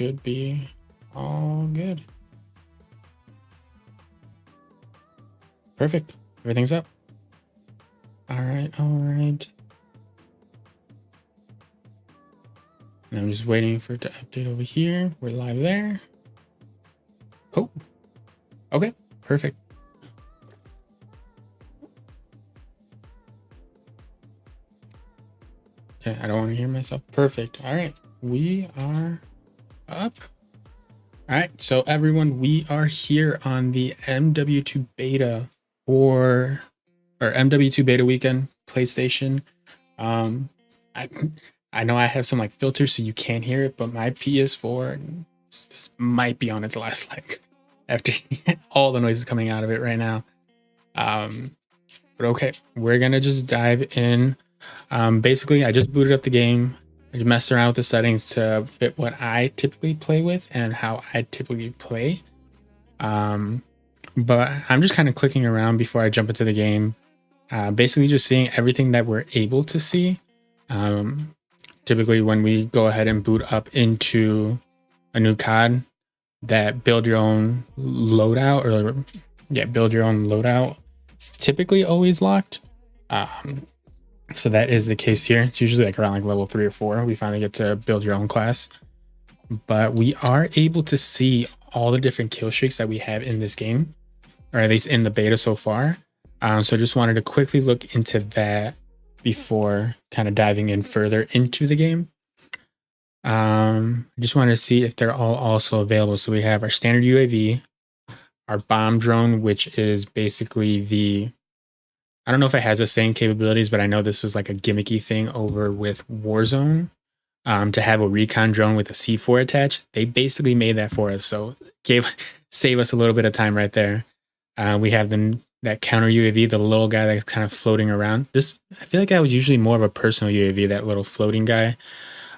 should be all good. Perfect. Everything's up. All right. And I'm just waiting for it to update over here. We're live there. Cool. Okay, perfect. Okay, I don't want to hear myself. Perfect. All right, we are up. All right, so everyone, we are here on the MW2 Beta or MW2 Beta weekend PlayStation. I know I have some like filters so you can't hear it, but my PS4 might be on its last leg after all the noises coming out of it right now. But okay, we're gonna just dive in. Basically, I just booted up the game. I just messed around with the settings to fit what I typically play with and how I typically play. But I'm just kind of clicking around before I jump into the game. Basically just seeing everything that we're able to see. Typically when we go ahead and boot up into a new COD, that build your own loadout it's typically always locked. So that is the case here. It's usually like around like level 3 or 4 we finally get to build your own class, but we are able to see all the different kill streaks that we have in this game, or at least in the beta so far. So just wanted to quickly look into that before kind of diving in further into the game. I just wanted to see if they're all also available. So we have our standard UAV, our bomb drone, which is basically I don't know if it has the same capabilities, but I know this was like a gimmicky thing over with Warzone, to have a recon drone with a C4 attached. They basically made that for us, so save us a little bit of time right there. We have that counter UAV, the little guy that's kind of floating around. I feel like that was usually more of a personal UAV, that little floating guy.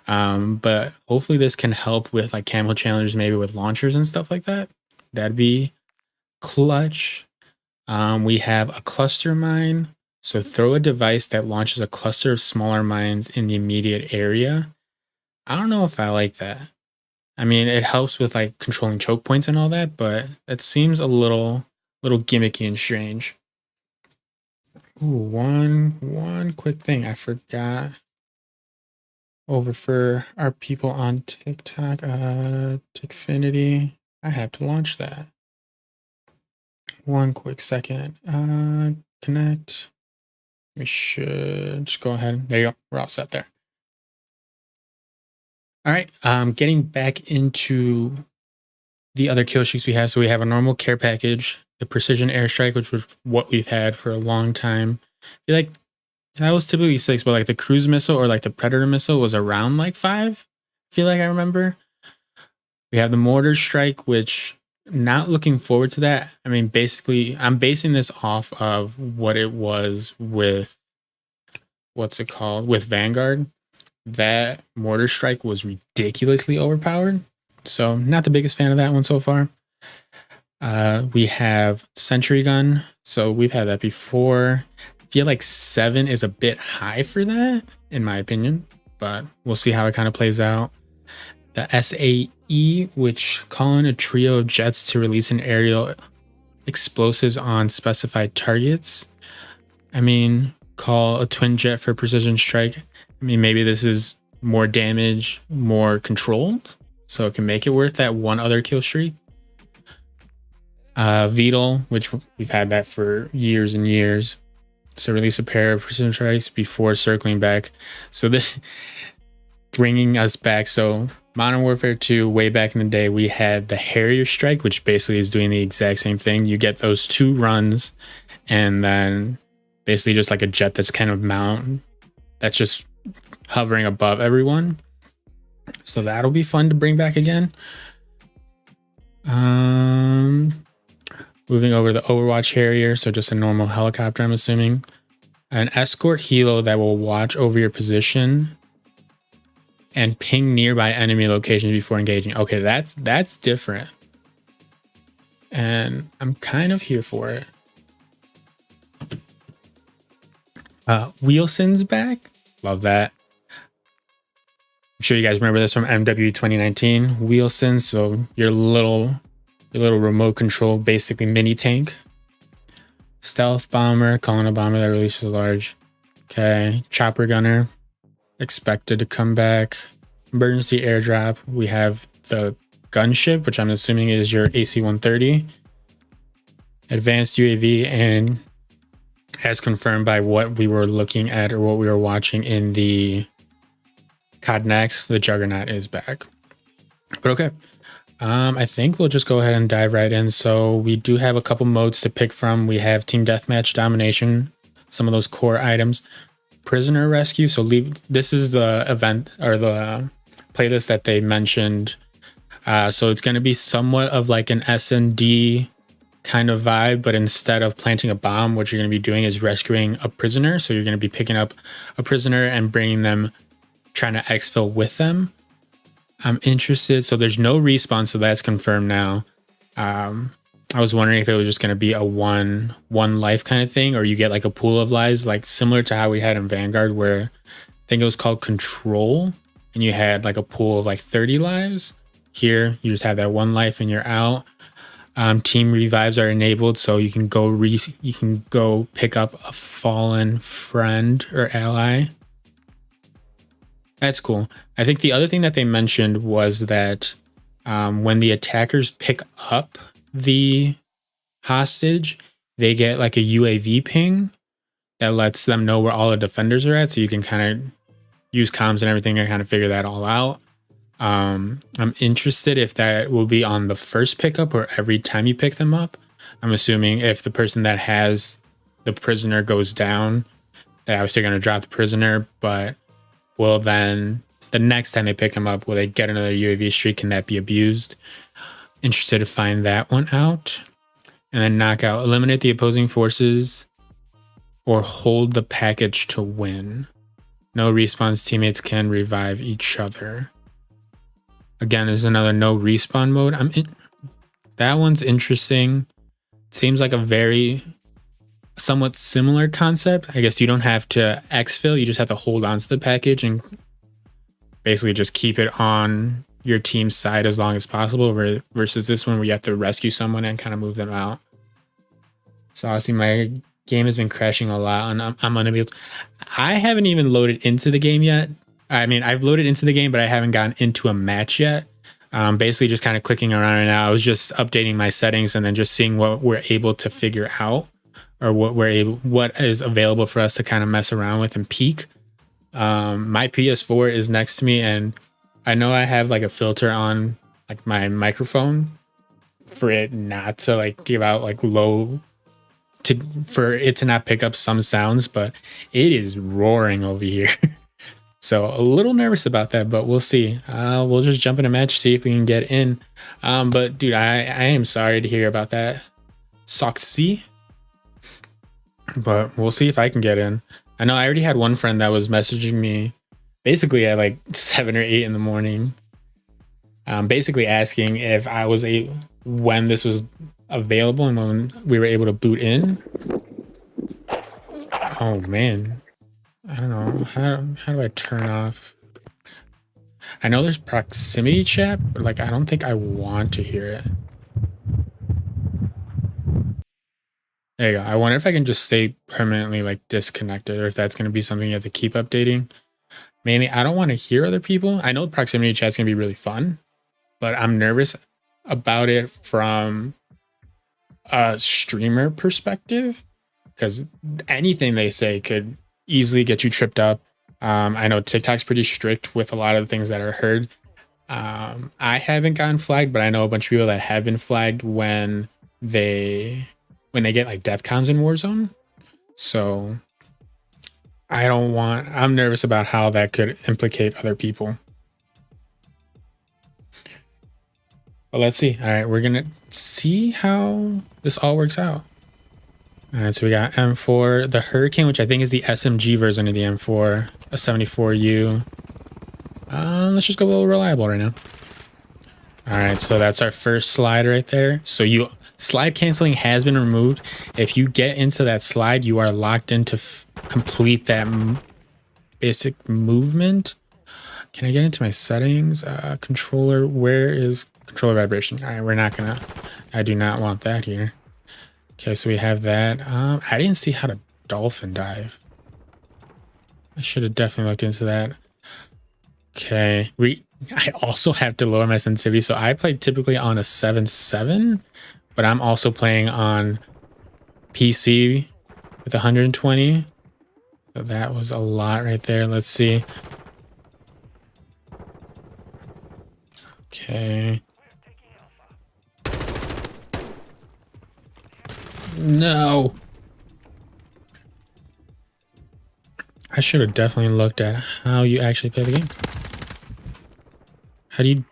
But hopefully this can help with like camo challenges, maybe with launchers and stuff like that. That'd be clutch. We have a cluster mine. So throw a device that launches a cluster of smaller mines in the immediate area. I don't know if I like that. I mean, it helps with like controlling choke points and all that, but that seems a little gimmicky and strange. Ooh, one quick thing I forgot over for our people on TikTok, Tickfinity. I have to launch that. One quick second. Connect. We should just go ahead. There you go. We're all set there. All right. Getting back into the other kill streaks we have. So we have a normal care package, the precision airstrike, which was what we've had for a long time. I feel like that was typically 6, but like the cruise missile or like the predator missile was around like 5. I feel like I remember. We have the mortar strike, which not looking forward to that. I mean, basically, I'm basing this off of what it was with with Vanguard. That mortar strike was ridiculously overpowered. So not the biggest fan of that one so far. We have sentry gun. So we've had that before. I feel like 7 is a bit high for that, in my opinion, but we'll see how it kind of plays out. The SAE, which call in a trio of jets to release an aerial explosives on specified targets. I mean, call a twin jet for precision strike. I mean, maybe this is more damage, more controlled, so it can make it worth that one other kill streak. VTOL, which we've had that for years and years. So release a pair of precision strikes before circling back. So this bringing us back. So Modern Warfare 2, way back in the day, we had the Harrier strike, which basically is doing the exact same thing. You get those 2 runs, and then basically just like a jet that's kind of that's just hovering above everyone. So that'll be fun to bring back again. Moving over to the Overwatch Harrier, so just a normal helicopter, I'm assuming. An escort helo that will watch over your position and ping nearby enemy locations before engaging. Okay, that's different. And I'm kind of here for it. Wheelson's back. Love that. sure you guys remember this from MW 2019 Wheelson. So your little remote control, basically mini tank. Stealth bomber, calling a bomber that releases large. Okay, chopper gunner, expected to come back. Emergency airdrop. We have the gunship, which I'm assuming is your AC-130. Advanced UAV, and as confirmed by what we were looking at or what we were watching in the CodNext, the Juggernaut is back. But okay, I think we'll just go ahead and dive right in. So we do have a couple modes to pick from. We have Team Deathmatch, Domination, some of those core items. Prisoner Rescue. So this is the event or the playlist that they mentioned. So it's going to be somewhat of like an S&D kind of vibe, but instead of planting a bomb, what you're going to be doing is rescuing a prisoner. So you're going to be picking up a prisoner and bringing them, trying to exfil with them. I'm interested. So there's no respawn, so that's confirmed now. I was wondering if it was just going to be a one life kind of thing, or you get like a pool of lives, like similar to how we had in Vanguard, where I think it was called Control, and you had like a pool of like 30 lives. Here, you just have that one life and you're out. Team revives are enabled, so you can go pick up a fallen friend or ally. That's cool. I think the other thing that they mentioned was that when the attackers pick up the hostage, they get like a UAV ping that lets them know where all the defenders are at, so you can kind of use comms and everything and kind of figure that all out. I'm interested if that will be on the first pickup or every time you pick them up. I'm assuming if the person that has the prisoner goes down, they're obviously going to drop the prisoner, but will then the next time they pick him up, will they get another UAV streak? Can that be abused? Interested to find that one out. And then knockout, eliminate the opposing forces or hold the package to win. No respawns, teammates can revive each other. Again, there's another no respawn mode. That one's interesting. Seems like a very somewhat similar concept. I guess you don't have to exfil, you just have to hold on to the package and basically just keep it on your team's side as long as possible, versus this one where you have to rescue someone and kind of move them out. So honestly, my game has been crashing a lot, and I'm gonna be I haven't even loaded into the game yet. I mean, I've loaded into the game, but I haven't gotten into a match yet. Basically just kind of clicking around right now. I was just updating my settings and then just seeing what we're able to figure out, or what is available for us to kind of mess around with and peek. My PS4 is next to me, and I know I have like a filter on like my microphone for it not to like give out like for it to not pick up some sounds, but it is roaring over here. So a little nervous about that, but we'll see. We'll just jump in a match, see if we can get in. But dude, I am sorry to hear about that. Soxy. But we'll see if I can get in. I know I already had one friend that was messaging me basically at like 7 or 8 in the morning. Basically asking if I was when this was available and when we were able to boot in. Oh man. I don't know. How do I turn off? I know there's proximity chat, but like I don't think I want to hear it. There you go. I wonder if I can just stay permanently like disconnected, or if that's going to be something you have to keep updating. Mainly, I don't want to hear other people. I know proximity chat's going to be really fun, but I'm nervous about it from a streamer perspective, because anything they say could easily get you tripped up. I know TikTok's pretty strict with a lot of the things that are heard. I haven't gotten flagged, but I know a bunch of people that have been flagged when they get like death comms in Warzone. So I'm nervous about how that could implicate other people. But let's see. All right, we're gonna see how this all works out. All right, so we got M4, the Hurricane, which I think is the SMG version of the M4, a 74U. Let's just go a little reliable right now. All right, so that's our first slide right there. So slide canceling has been removed. If you get into that slide, you are locked in to complete that basic movement. Can I get into my settings? Controller, where is controller vibration? All right, we're not gonna, I do not want that here. Okay, so we have that. I didn't see how to dolphin dive. I should have definitely looked into that. Okay, I also have to lower my sensitivity. So I play typically on a 7.7, but I'm also playing on PC with 120. So that was a lot right there. Let's see. Okay. No. I should have definitely looked at how you actually play the game. How do you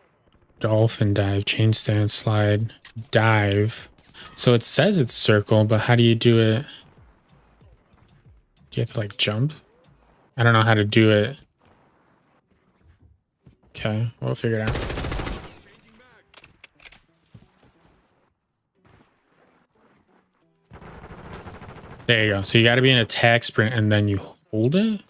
dolphin dive, chain stand, slide, dive? So it says it's circle, but how do you do it? Do you have to like jump? I don't know how to do it. Okay, we'll figure it out. There you go. So you got to be in attack sprint and then you hold it.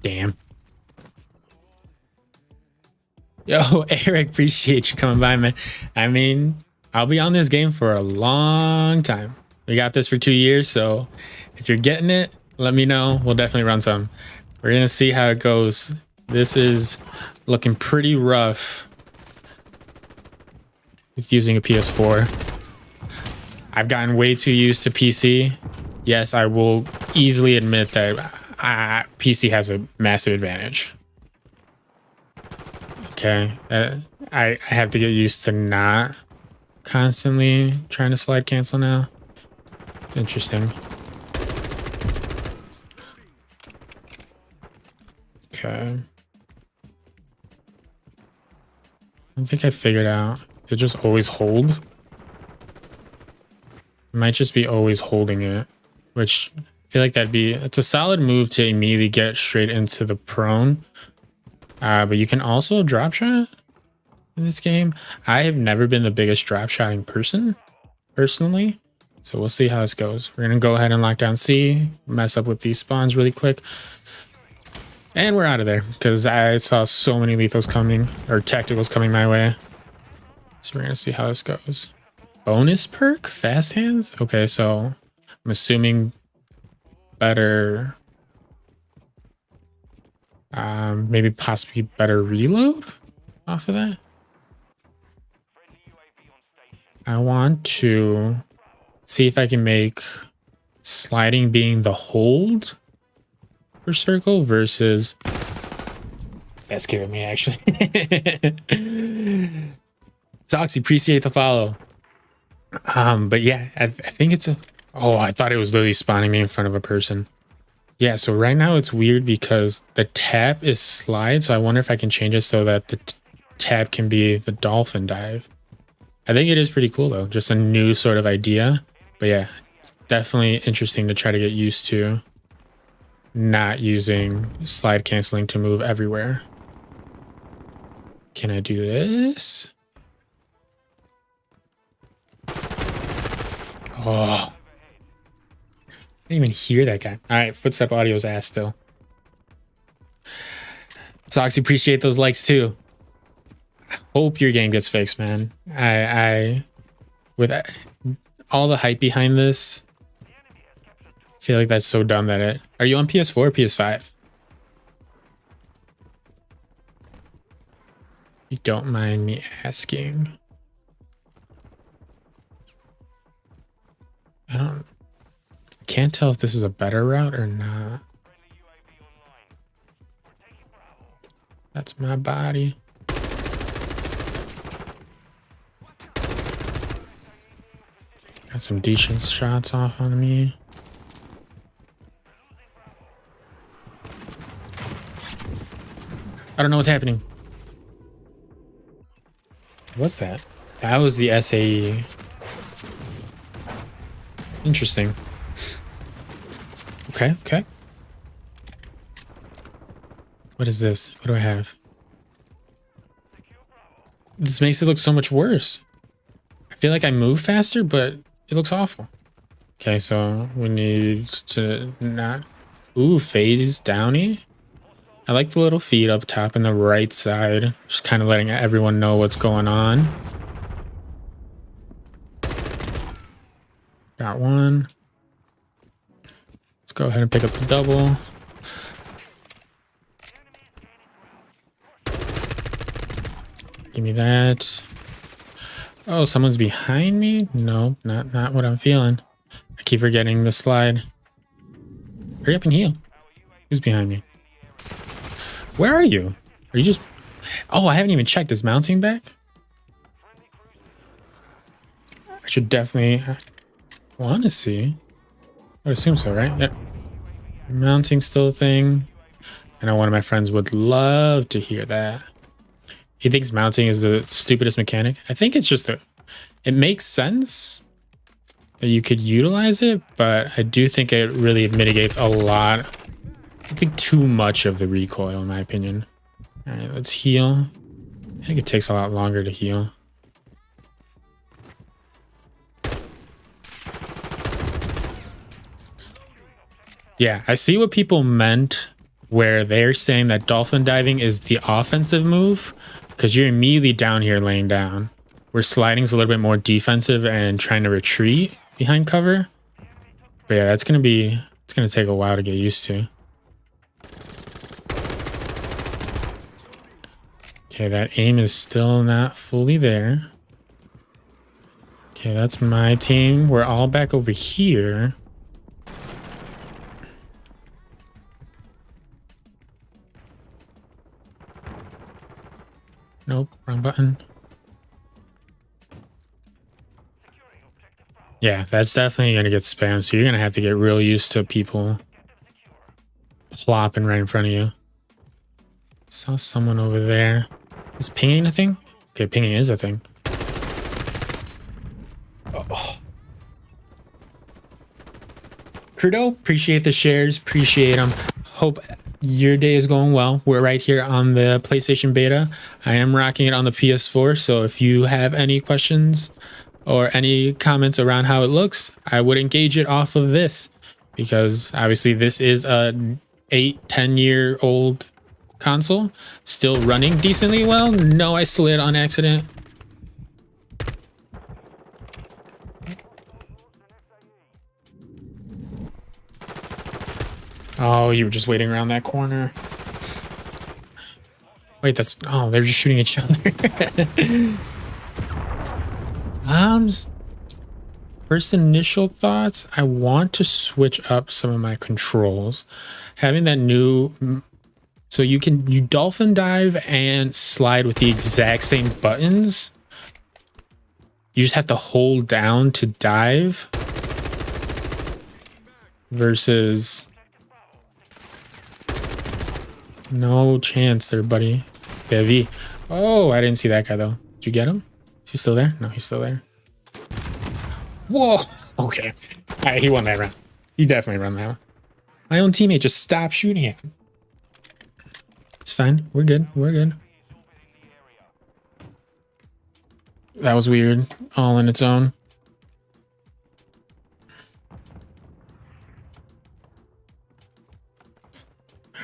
Damn. Yo, Eric, appreciate you coming by, man. I mean, I'll be on this game for a long time. We got this for 2 years, so if you're getting it, let me know. We'll definitely run some. We're gonna see how it goes. This is looking pretty rough with using a PS4. I've gotten way too used to PC. Yes, I will easily admit that PC has a massive advantage. Okay, I have to get used to not constantly trying to slide cancel now. It's interesting. Okay. I think I figured out to just always hold. It might just be always holding it, which I feel like it's a solid move to immediately get straight into the prone. But you can also drop shot in this game. I have never been the biggest drop shotting person, personally. So we'll see how this goes. We're going to go ahead and lock down C, mess up with these spawns really quick. And we're out of there because I saw so many lethals coming, or tacticals coming my way. So we're going to see how this goes. Bonus perk? Fast hands? Okay, so I'm assuming better... maybe possibly better reload off of that. I want to see if I can make sliding being the hold for circle versus... That's scaring me, actually. Zoxy, appreciate the follow. But yeah, I think it's a... Oh, I thought it was literally spawning me in front of a person. Yeah, so right now it's weird because the tap is slide, so I wonder if I can change it so that the tap can be the dolphin dive. I think it is pretty cool though, just a new sort of idea. But yeah, it's definitely interesting to try to get used to not using slide canceling to move everywhere. Can I do this? Oh. I didn't even hear that guy. All right, footstep audio's ass still. Soxy, appreciate those likes too. I hope your game gets fixed, man. I with all the hype behind this, I feel like that's so dumb that it... Are you on PS4 or PS5? You don't mind me asking. Can't tell if this is a better route or not. That's my body. Got some decent shots off on me. I don't know what's happening. What's that? That was the SAE. Interesting. Okay, okay. What is this? What do I have? This makes it look so much worse. I feel like I move faster, but it looks awful. Okay, so we need to not... Ooh, phase downy. I like the little feed up top in the right side. Just kind of letting everyone know what's going on. Got one. Let's go ahead and pick up the double. Give me that. Oh, someone's behind me? No, not what I'm feeling. I keep forgetting the slide. Hurry up and heal. Who's behind me? Where are you? Are you just... Oh, I haven't even checked. Is mounting back? I should definitely want to see. I would assume so, right? Yep. Mounting still a thing. I know one of my friends would love to hear that. He thinks mounting is the stupidest mechanic. I think it's just it makes sense that you could utilize it, but I do think it really mitigates a lot. I think too much of the recoil, in my opinion. All right, let's heal. I think it takes a lot longer to heal. Yeah, I see what people meant where they're saying that dolphin diving is the offensive move because you're immediately down here laying down. Where sliding is a little bit more defensive and trying to retreat behind cover. But yeah, it's gonna take a while to get used to. Okay, that aim is still not fully there. Okay, that's my team. We're all back over here. Nope, wrong button. Yeah, that's definitely going to get spammed, so you're going to have to get real used to people plopping right in front of you. Saw someone over there. Is pinging a thing? Okay, pinging is a thing. Oh. Crudo, appreciate the shares, appreciate them. Hope your day is going well. We're right here on the PlayStation Beta. I am rocking it on the PS4, so if you have any questions or any comments around how it looks, I would engage it off of this, because obviously this is a 8-10-year-old console, still running decently well. No, I slid on accident. Oh, you were just waiting around that corner. Wait, that's... Oh, they're just shooting each other. First initial thoughts, I want to switch up some of my controls. Having that new... So you dolphin dive and slide with the exact same buttons. You just have to hold down to dive. Versus... No chance there, buddy. Heavy. Oh, I didn't see that guy, though. Did you get him? Is he still there? No, he's still there. Whoa. Okay. All right, he won that round. He definitely won that one. My own teammate just stopped shooting at him. It's fine. We're good. We're good. That was weird. All in its own.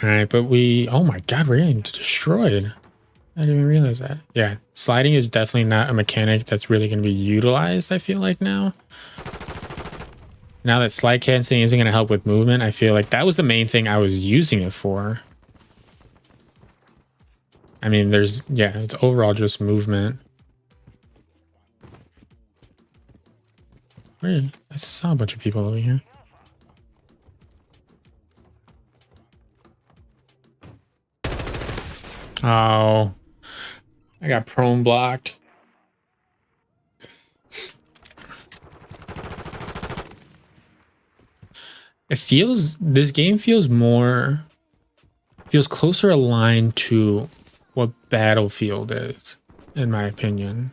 All right, but we... Oh my god, we're getting destroyed. I didn't even realize that. Yeah, sliding is definitely not a mechanic that's really going to be utilized, I feel like now. Now that slide canceling isn't going to help with movement, I feel like that was the main thing I was using it for. I mean, there's... Yeah, it's overall just movement. Weird. I saw a bunch of people over here. Oh, I got prone blocked. It feels, this game feels closer aligned to what Battlefield is, in my opinion.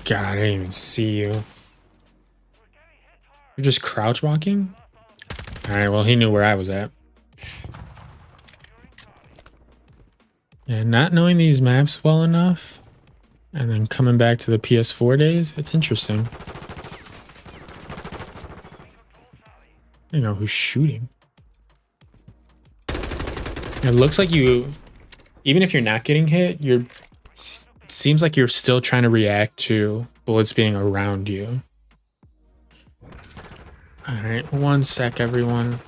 God, I didn't even see you. You're just crouch walking? All right, well, he knew where I was at. Yeah, not knowing these maps well enough and then coming back to the PS4 days, it's interesting. You know who's shooting. It looks like you, even if you're not getting hit, it seems like you're still trying to react to bullets being around you. All right, one sec, everyone.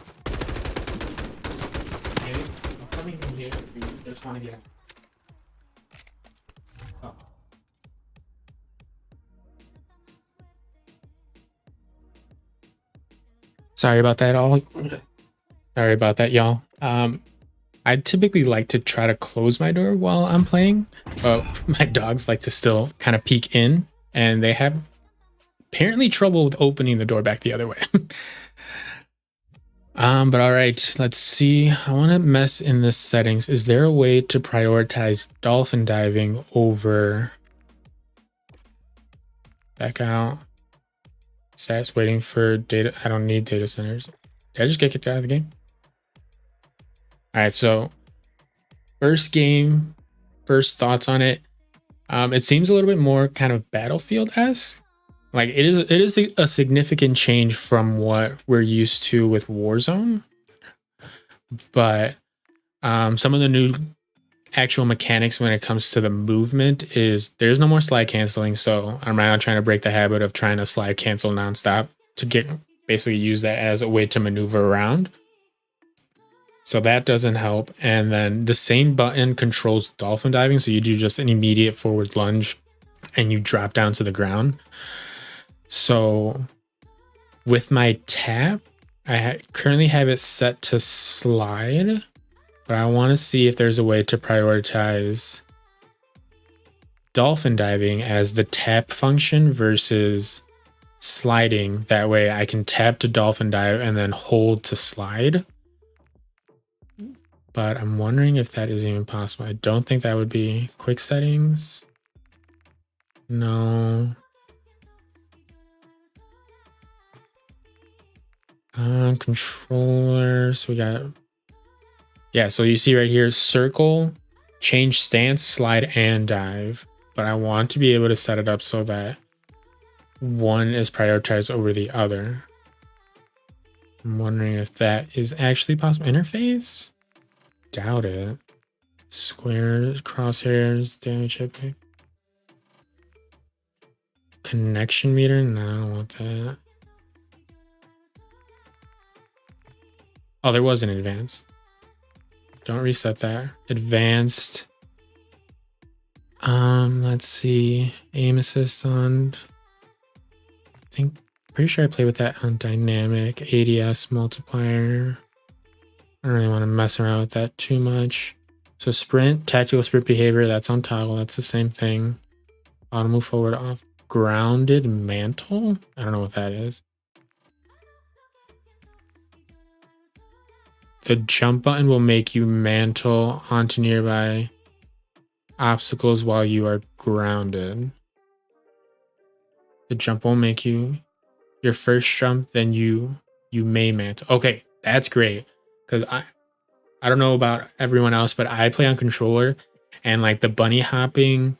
Just want to get. Oh. Sorry about that, all. Sorry about that, y'all. I typically like to try to close my door while I'm playing, but my dogs like to still kind of peek in, and they have apparently trouble with opening the door back the other way. But all right, let's see. I want to mess in the settings. Is there a way to prioritize dolphin diving over back out? Stats waiting for data. I don't need data centers. Did I just get kicked out of the game? All right, so first game, first thoughts on it. It seems a little bit more kind of Battlefield-esque. Like it is a significant change from what we're used to with Warzone. But some of the new actual mechanics when it comes to the movement is there's no more slide canceling. So I'm now trying to break the habit of trying to slide cancel nonstop to get basically use that as a way to maneuver around. So that doesn't help. And then the same button controls dolphin diving. So you do just an immediate forward lunge and you drop down to the ground. So with my tap, I currently have it set to slide, but I want to see if there's a way to prioritize dolphin diving as the tap function versus sliding. That way I can tap to dolphin dive and then hold to slide. But I'm wondering if that is even possible. I don't think that would be quick settings. No. Controllers. We got. Yeah, so you see right here, circle, change stance, slide, and dive. But I want to be able to set it up so that one is prioritized over the other. I'm wondering if that is actually possible. Interface? Doubt it. Squares, crosshairs, damage hit. Connection meter? No, I don't want that. Oh, there was an advanced. Don't reset that. Advanced. Let's see. Aim assist on. Pretty sure I play with that on dynamic. ADS multiplier. I don't really want to mess around with that too much. So sprint, tactical sprint behavior, that's on toggle. That's the same thing. Auto move forward off. Grounded mantle? I don't know what that is. The jump button will make you mantle onto nearby obstacles while you are grounded. The jump will make you your first jump, then you may mantle. Okay, that's great. Because I don't know about everyone else, but I play on controller, and like the bunny hopping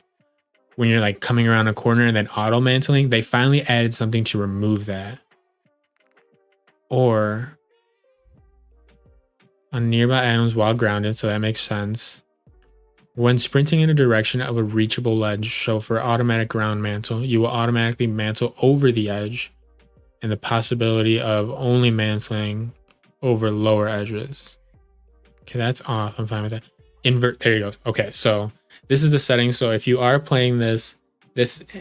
when you're like coming around a corner and then auto mantling, they finally added something to remove that. Or on nearby items while grounded, so that makes sense. When sprinting in a direction of a reachable ledge, so for automatic ground mantle, you will automatically mantle over the edge, and the possibility of only mantling over lower edges. Okay, that's off. I'm fine with that. Invert. There you go. Okay, so this is the setting. So if you are playing this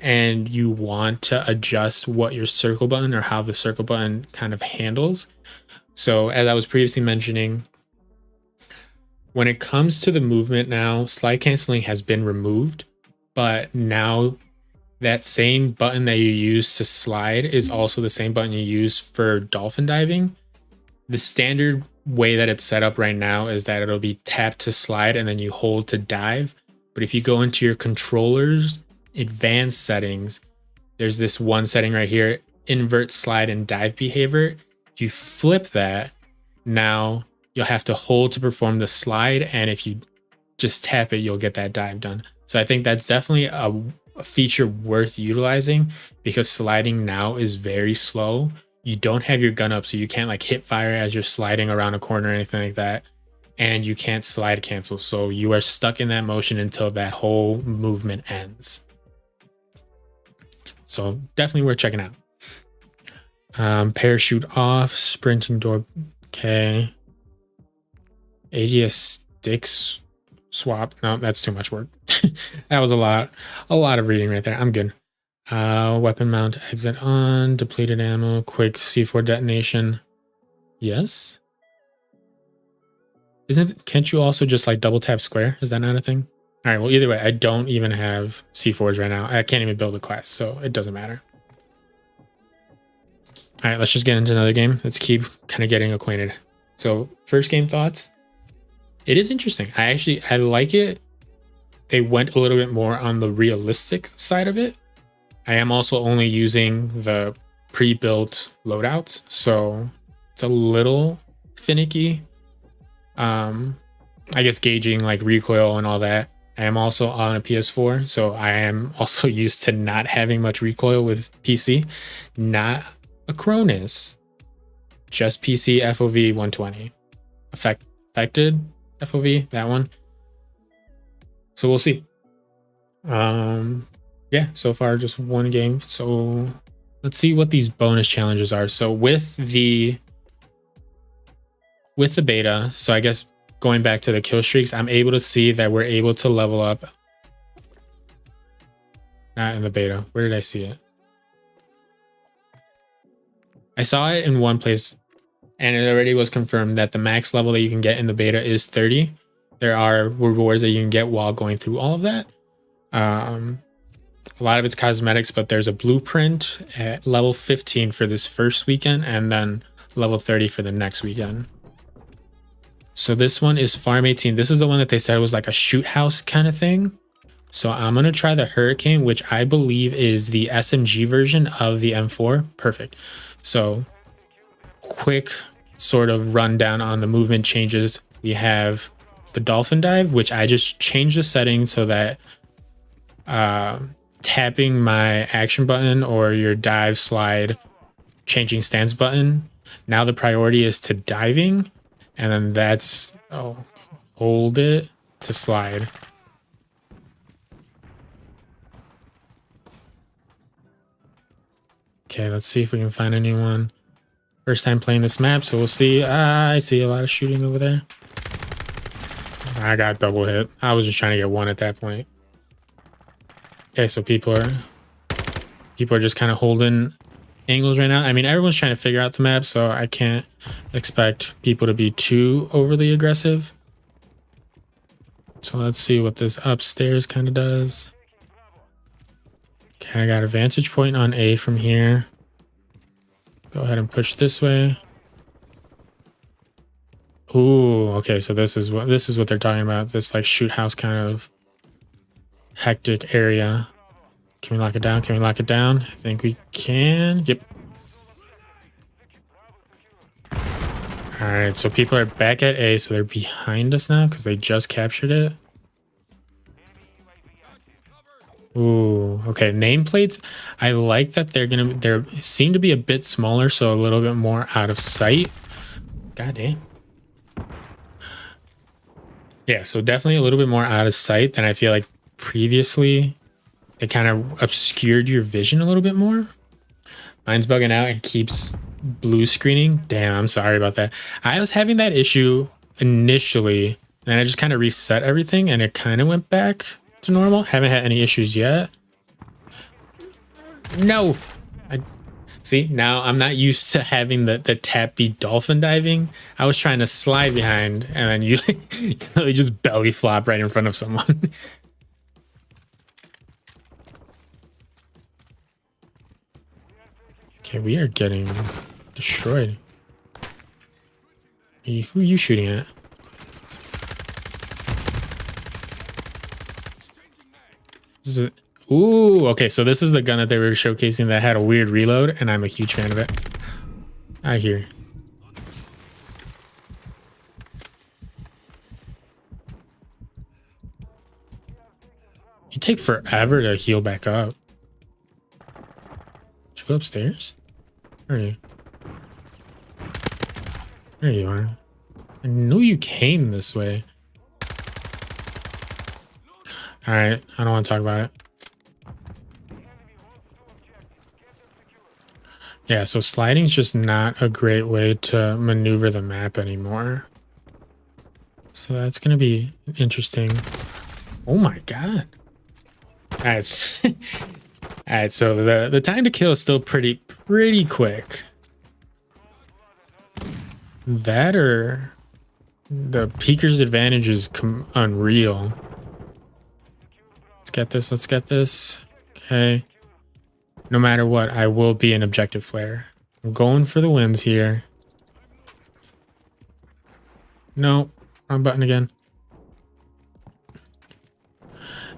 and you want to adjust what your circle button or how the circle button kind of handles. So as I was previously mentioning, when it comes to the movement now, slide canceling has been removed, but now that same button that you use to slide is also the same button you use for dolphin diving. The standard way that it's set up right now is that it'll be tap to slide and then you hold to dive. But if you go into your controller's advanced settings, there's this one setting right here, invert slide and dive behavior. If you flip that, now you'll have to hold to perform the slide. And if you just tap it, you'll get that dive done. So I think that's definitely a feature worth utilizing, because sliding now is very slow. You don't have your gun up, so you can't like hit fire as you're sliding around a corner or anything like that. And you can't slide cancel. So you are stuck in that motion until that whole movement ends. So definitely worth checking out. Parachute off, sprinting door. Okay. ADS sticks swap. No, that's too much work. That was a lot of reading right there. I'm good. Weapon mount, exit on, depleted ammo, quick C4 detonation. Yes. Can't you also just like double tap square? Is that not a thing? All right, well, either way, I don't even have C4s right now. I can't even build a class, so it doesn't matter. All right, let's just get into another game. Let's keep kind of getting acquainted. So first game thoughts. It is interesting. I like it. They went a little bit more on the realistic side of it. I am also only using the pre-built loadouts, so it's a little finicky. I guess gauging like recoil and all that. I am also on a PS4, so I am also used to not having much recoil with PC. Not Acronis, just PC FOV 120. Affected FOV, that one. So we'll see. Yeah, so far just one game. So let's see what these bonus challenges are. So with the beta, so I guess going back to the kill streaks, I'm able to see that we're able to level up. Not in the beta. Where did I see it? I saw it in one place, and it already was confirmed that the max level that you can get in the beta is 30. There are rewards that you can get while going through all of that. A lot of it's cosmetics, but there's a blueprint at level 15 for this first weekend, and then level 30 for the next weekend. So this one is Farm 18. This is the one that they said was like a shoot house kind of thing. So I'm going to try the Hurricane, which I believe is the SMG version of the M4. Perfect. So quick sort of rundown on the movement changes. We have the Dolphin Dive, which I just changed the settings so that tapping my action button or your dive, slide, changing stance button. Now the priority is to diving, and then that's hold it to slide. Okay, let's see if we can find anyone. First time playing this map, so we'll see. I see a lot of shooting over there. I got double hit. I was just trying to get one at that point. Okay, so people are just kind of holding angles right now. I mean, everyone's trying to figure out the map, so I can't expect people to be too overly aggressive. So let's see what this upstairs kind of does. Okay, I got a vantage point on A from here. Go ahead and push this way. Ooh, okay, so this is what they're talking about. This like shoot house kind of hectic area. Can we lock it down? Can we lock it down? I think we can. Yep. All right, so people are back at A, so they're behind us now because they just captured it. Ooh, okay. Nameplates. I like that they seem to be a bit smaller, so a little bit more out of sight. God damn. Yeah, so definitely a little bit more out of sight than I feel like previously. It kind of obscured your vision a little bit more. Mine's bugging out and keeps blue screening. Damn, I'm sorry about that. I was having that issue initially, and I just kind of reset everything, and it kind of went back to normal. Haven't had any issues yet. No. See, now I'm not used to having the tap be dolphin diving. I was trying to slide behind, and then you just belly flop right in front of someone. Okay, we are getting destroyed. Who are you shooting at? This is it. Ooh, okay, so this is the gun that they were showcasing that had a weird reload, and I'm a huge fan of it. Out of here. It take forever to heal back up. Should we go upstairs? Where are you? There you are. I knew you came this way. Alright, I don't want to talk about it. Yeah, so sliding's just not a great way to maneuver the map anymore. So that's going to be interesting. Oh my god. Alright, alright, so the time to kill is still pretty quick. That or the peeker's advantage is unreal. Let's get this, let's get this. Okay. No matter what, I will be an objective player. I'm going for the wins here. No, wrong button again.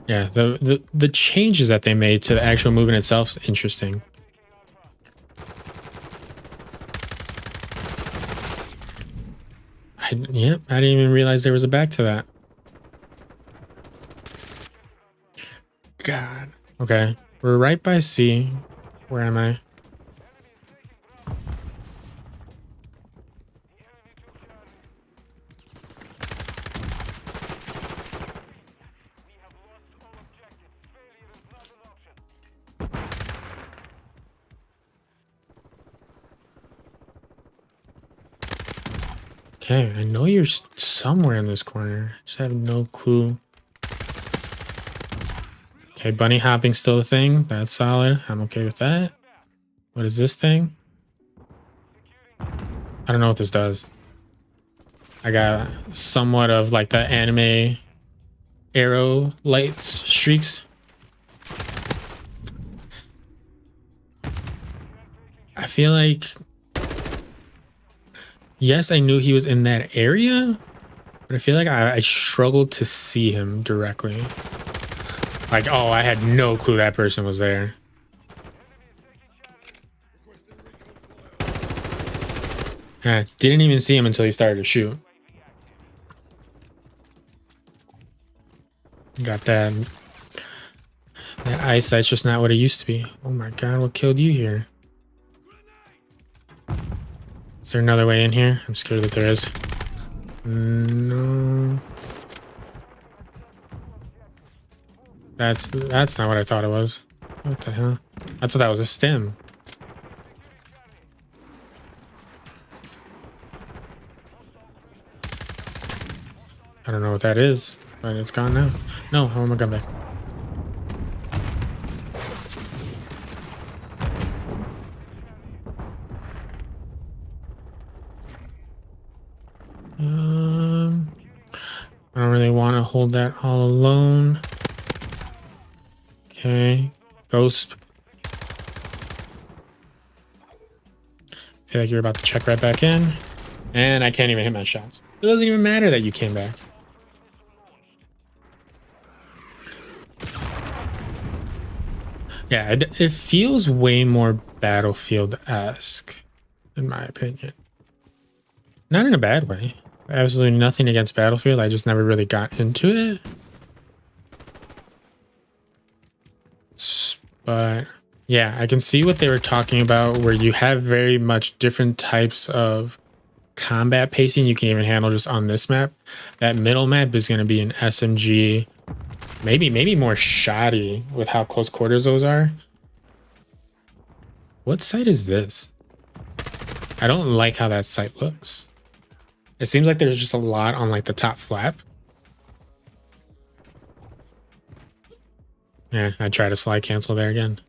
Yeah, the changes that they made to the actual movement itself is interesting. Yep, I didn't even realize there was a back to that. God. Okay, we're right by C. Where am I? Okay, I know you're somewhere in this corner. Just have no clue. Okay, bunny hopping still a thing. That's solid. I'm okay with that. What is this thing? I don't know what this does. I got somewhat of like the anime arrow lights streaks. I feel like, yes, I knew he was in that area, but I feel like I struggled to see him directly. Like, oh, I had no clue that person was there. I didn't even see him until he started to shoot. Got that. That eyesight's just not what it used to be. Oh my god, what killed you here? Is there another way in here? I'm scared that there is. No. That's not what I thought it was. What the hell? I thought that was a stem. I don't know what that is, but it's gone now. No, I want my gun back. I don't really want to hold that all alone. Okay, ghost. Feel like you're about to check right back in, and I can't even hit my shots. It doesn't even matter that you came back. Yeah, it feels way more Battlefield-esque, in my opinion. Not in a bad way. Absolutely nothing against Battlefield. I just never really got into it. But yeah, I can see what they were talking about, where you have very much different types of combat pacing you can even handle just on this map. That middle map is going to be an SMG, maybe more shoddy with how close quarters those are. What sight is this? I don't like how that sight looks. It seems like there's just a lot on like the top flap. Yeah, I try to slide cancel there again.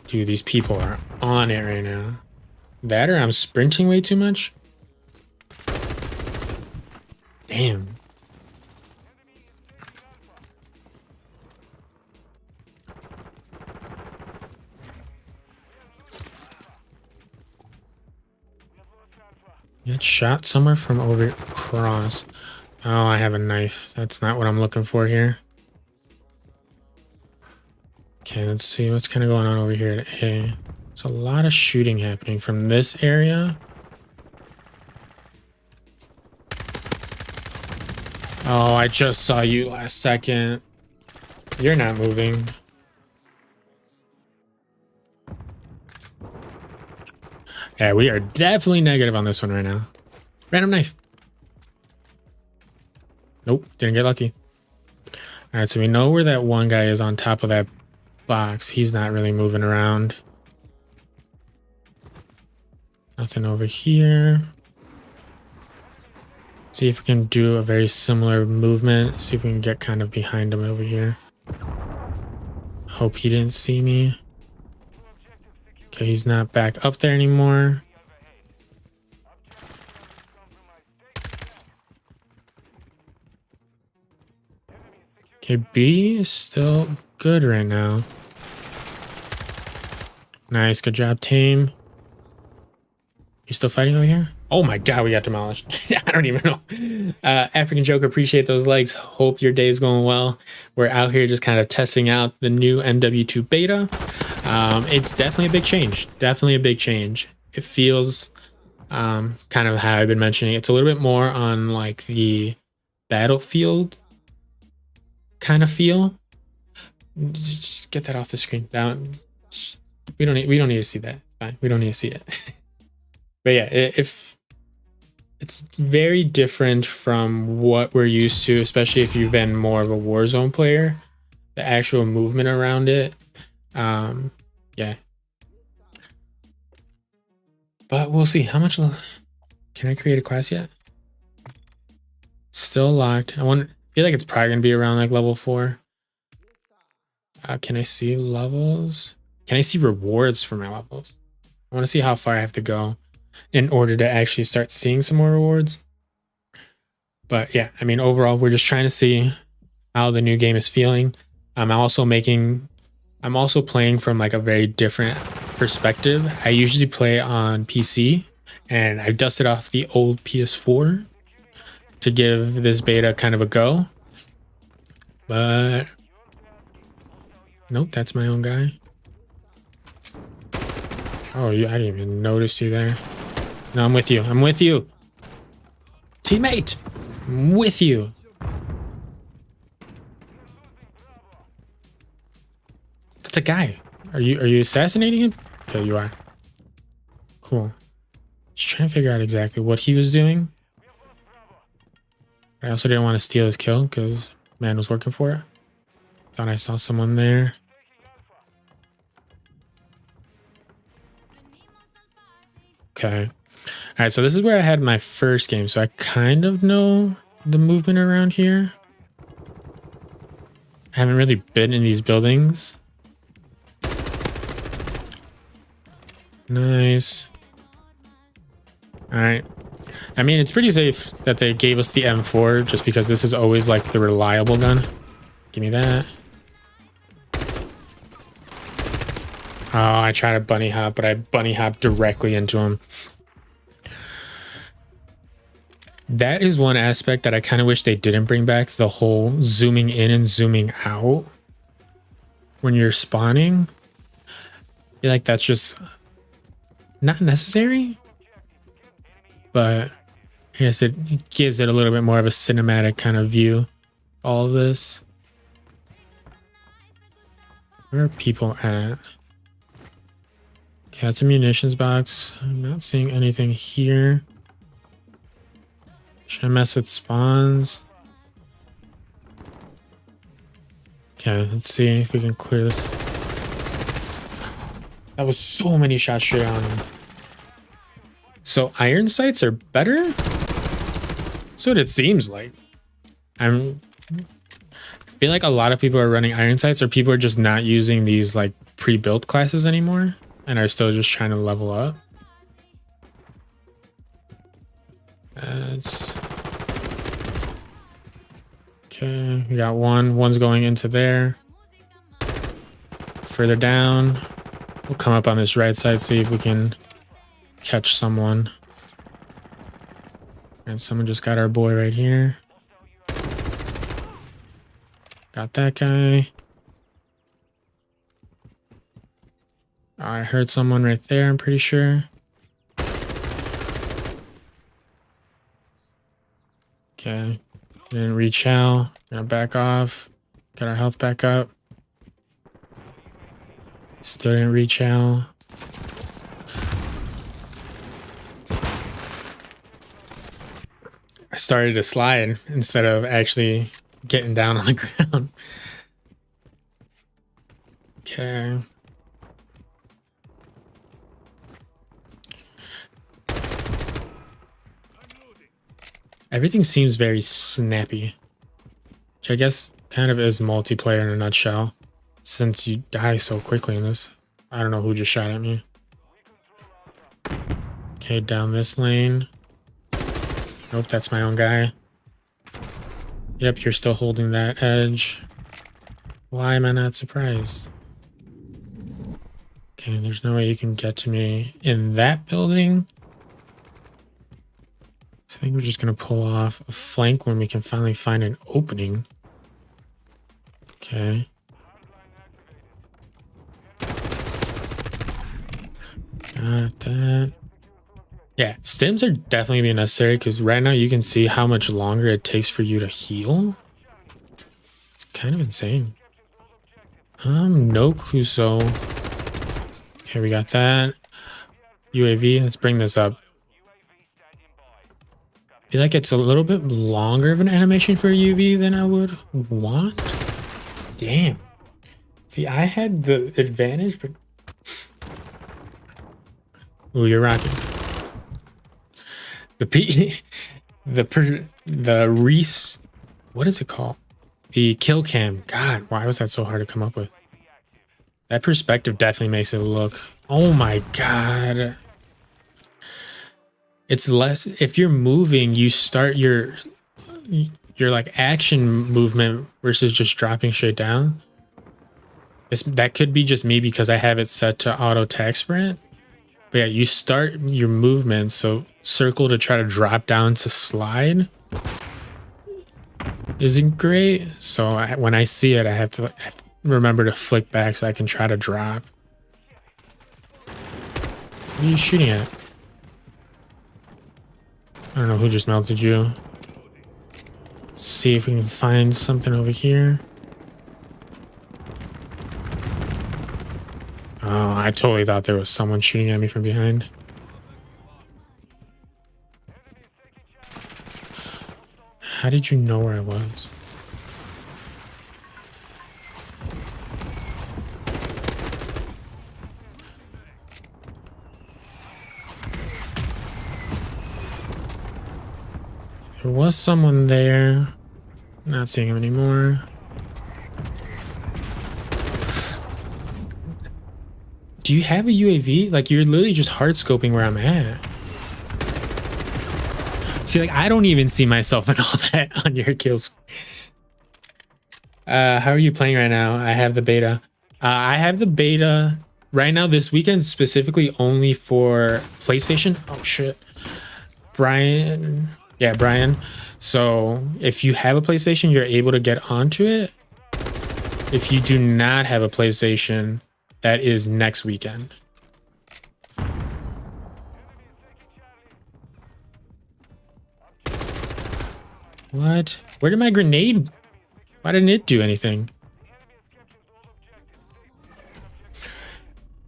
Dude, these people are on it right now. That or I'm sprinting way too much. Damn. Get shot somewhere from over across. Oh, I have a knife. That's not what I'm looking for here. Okay, let's see what's kind of going on over here at A. There's a lot of shooting happening from this area. Oh, I just saw you last second. You're not moving. Yeah, we are definitely negative on this one right now. Random knife. Nope, didn't get lucky. All right, so we know where that one guy is on top of that box. He's not really moving around. Nothing over here. See if we can do a very similar movement. See if we can get kind of behind him over here. Hope he didn't see me. Okay, he's not back up there anymore. Okay, B is still good right now. Nice, good job, team. You still fighting over here? Oh my god, we got demolished. I don't even know. African Joker, appreciate those likes. Hope your day is going well. We're out here just kind of testing out the new MW2 Beta. It's definitely a big change. Definitely a big change. It feels kind of how I've been mentioning. It's a little bit more on like the Battlefield kind of feel. Just get that off the screen. Down. We don't need to see that. Fine. We don't need to see it. But yeah, if it's very different from what we're used to, especially if you've been more of a Warzone player. The actual movement around it, yeah. But we'll see how much. Can I create a class yet? Still locked. I feel like it's probably gonna be around like level 4. Can I see levels? Can I see rewards for my levels? I want to see how far I have to go in order to actually start seeing some more rewards. But yeah, I mean, overall, we're just trying to see how the new game is feeling. I'm also playing from like a very different perspective. I usually play on PC, and I dusted off the old PS4 to give this beta kind of a go. But nope, that's my own guy. Oh, I didn't even notice you there. No, I'm with you. I'm with you. Teammate, I'm with you. That's a guy. Are you assassinating him? Okay, you are. Cool. Just trying to figure out exactly what he was doing. I also didn't want to steal his kill because man was working for it. Thought I saw someone there. Okay. All right, so this is where I had my first game, so I kind of know the movement around here. I haven't really been in these buildings. Nice. All right. I mean, it's pretty safe that they gave us the M4 just because this is always like the reliable gun. Give me that. Oh, I tried to bunny hop, but I bunny hopped directly into him. That is one aspect that I kind of wish they didn't bring back, the whole zooming in and zooming out when you're spawning. I feel like that's just not necessary, but I guess it gives it a little bit more of a cinematic kind of view. All of this. Where are people at? Okay, that's a munitions box. I'm not seeing anything here. Should I mess with spawns? Okay, let's see if we can clear this. That was so many shots straight on him. So iron sights are better? That's what it seems like. I feel like a lot of people are running iron sights, or people are just not using these like pre-built classes anymore and are still just trying to level up. That's okay. We got one's going into there. Further down, we'll come up on this right side, see if we can catch someone. And someone just got our boy right here. Got that guy. Oh, I heard someone right there, I'm pretty sure. Okay. Didn't reach out. Gonna back off. Got our health back up. Still didn't reach out. I started to slide instead of actually getting down on the ground. Okay. Everything seems very snappy, which I guess kind of is multiplayer in a nutshell, since you die so quickly in this. I don't know who just shot at me. Okay, down this lane. Nope, that's my own guy. Yep, you're still holding that edge. Why am I not surprised? Okay, there's no way you can get to me in that building. So I think we're just gonna pull off a flank when we can finally find an opening. Okay. Got that. Yeah, stims are definitely being necessary because right now you can see how much longer it takes for you to heal. It's kind of insane. No clue. So okay, we got that. UAV, let's bring this up. I feel like it's a little bit longer of an animation for a UV than I would want. Damn. See, I had the advantage, but ooh, you're rocking. What is it called? The kill cam. God, why was that so hard to come up with? That perspective definitely makes it look, oh my God. It's less, if you're moving, you start your like action movement versus just dropping straight down. That could be just me because I have it set to auto tag sprint. But yeah, you start your movement, so circle to try to drop down to slide isn't great. So when I see it, I have to remember to flick back so I can try to drop. What are you shooting at? I don't know who just melted you. Let's see if we can find something over here. Oh, I totally thought there was someone shooting at me from behind. How did you know where I was? There was someone there. Not seeing him anymore. Do you have a UAV? Like, you're literally just hard scoping where I'm at. See, like, I don't even see myself in all that on your kills. How are you playing right now? I have the beta. I have the beta right now this weekend, specifically only for PlayStation. Oh, shit. Brian. Yeah, Brian. So if you have a PlayStation, you're able to get onto it. If you do not have a PlayStation, that is next weekend. What? Where did my grenade? Why didn't it do anything?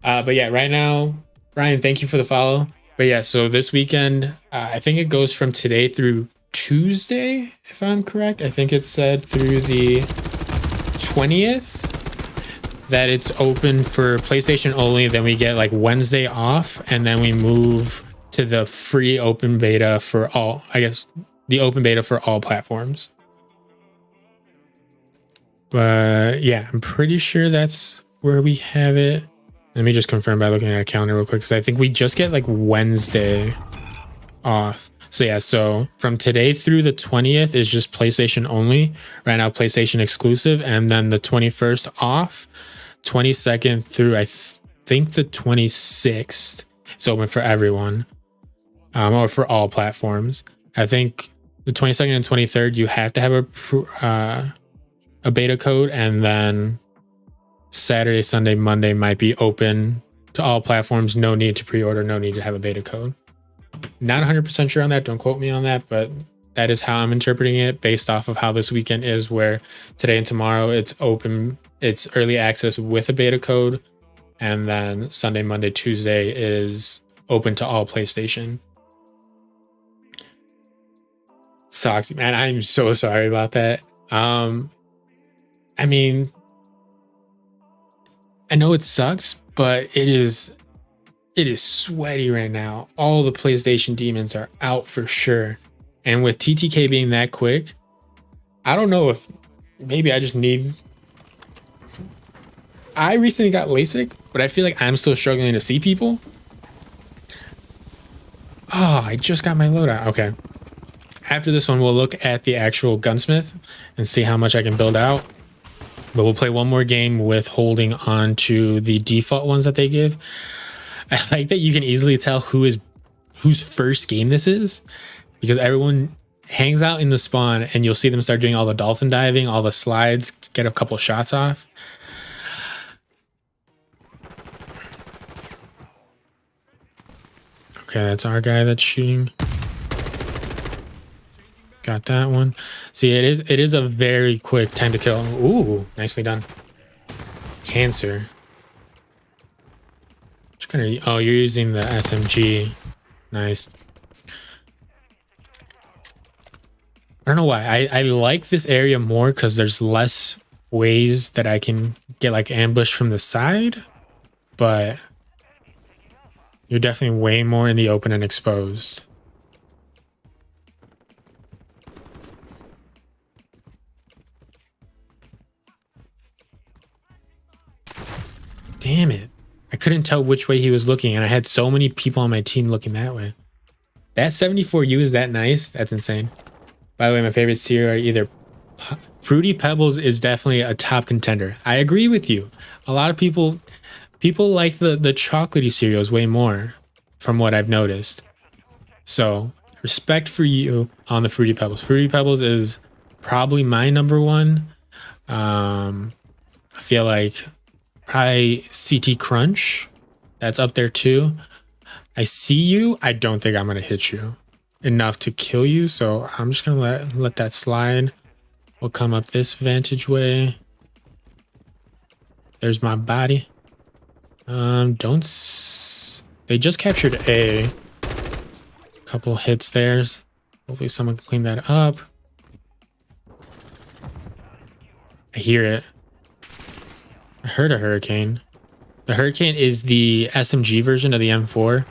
But yeah, right now, Brian, thank you for the follow. But yeah, so this weekend, I think it goes from today through Tuesday, if I'm correct. I think it said through the 20th that it's open for PlayStation only. Then we get like Wednesday off, and then we move to the free open beta for all, I guess, the open beta for all platforms. But yeah, I'm pretty sure that's where we have it. Let me just confirm by looking at a calendar real quick, because I think we just get like Wednesday off. So yeah, so from today through the 20th is just PlayStation only. Right now, PlayStation exclusive, and then the 21st off. 22nd through I think the 26th is open for everyone, or for all platforms. I think the 22nd and 23rd you have to have a beta code, and then Saturday, Sunday, Monday might be open to all platforms. No need to pre-order, no need to have a beta code. Not 100% sure on that, don't quote me on that, but That is how I'm interpreting it based off of how this weekend is, where today and tomorrow it's open, it's early access with a beta code, and then Sunday, Monday, Tuesday is open to all PlayStation. Sucks, man. I'm so sorry about that. I mean, I know it sucks, but it is sweaty right now. All the PlayStation demons are out for sure. And with TTK being that quick, I don't know if maybe I just need... I recently got LASIK, but I feel like I'm still struggling to see people. Oh, I just got my loadout. Okay. After this one, we'll look at the actual gunsmith and see how much I can build out. But we'll play one more game with holding on to the default ones that they give. I like that you can easily tell whose first game this is, because everyone hangs out in the spawn and you'll see them start doing all the dolphin diving, all the slides, get a couple shots off. Okay, that's our guy that's shooting. Got that one. See, it is a very quick time to kill. Ooh, nicely done. Cancer. Which kind of... Oh, you're using the SMG. Nice. I don't know why. I like this area more because there's less ways that I can get like ambushed from the side, but you're definitely way more in the open and exposed. Damn it. I couldn't tell which way he was looking, and I had so many people on my team looking that way. That 74U is that nice? That's insane. By the way, my favorites here are either... Fruity Pebbles is definitely a top contender. I agree with you. A lot of people like the chocolatey cereals way more, from what I've noticed. So, respect for you on the Fruity Pebbles. Fruity Pebbles is probably my number one. I feel like probably CT Crunch. That's up there too. I see you. I don't think I'm going to hit you enough to kill you, so I'm just going to let that slide. We'll come up this vantage way. There's my body. They just captured A. Couple hits there. Hopefully someone can clean that up. I hear it. I heard a Hurricane. The Hurricane is the SMG version of the M4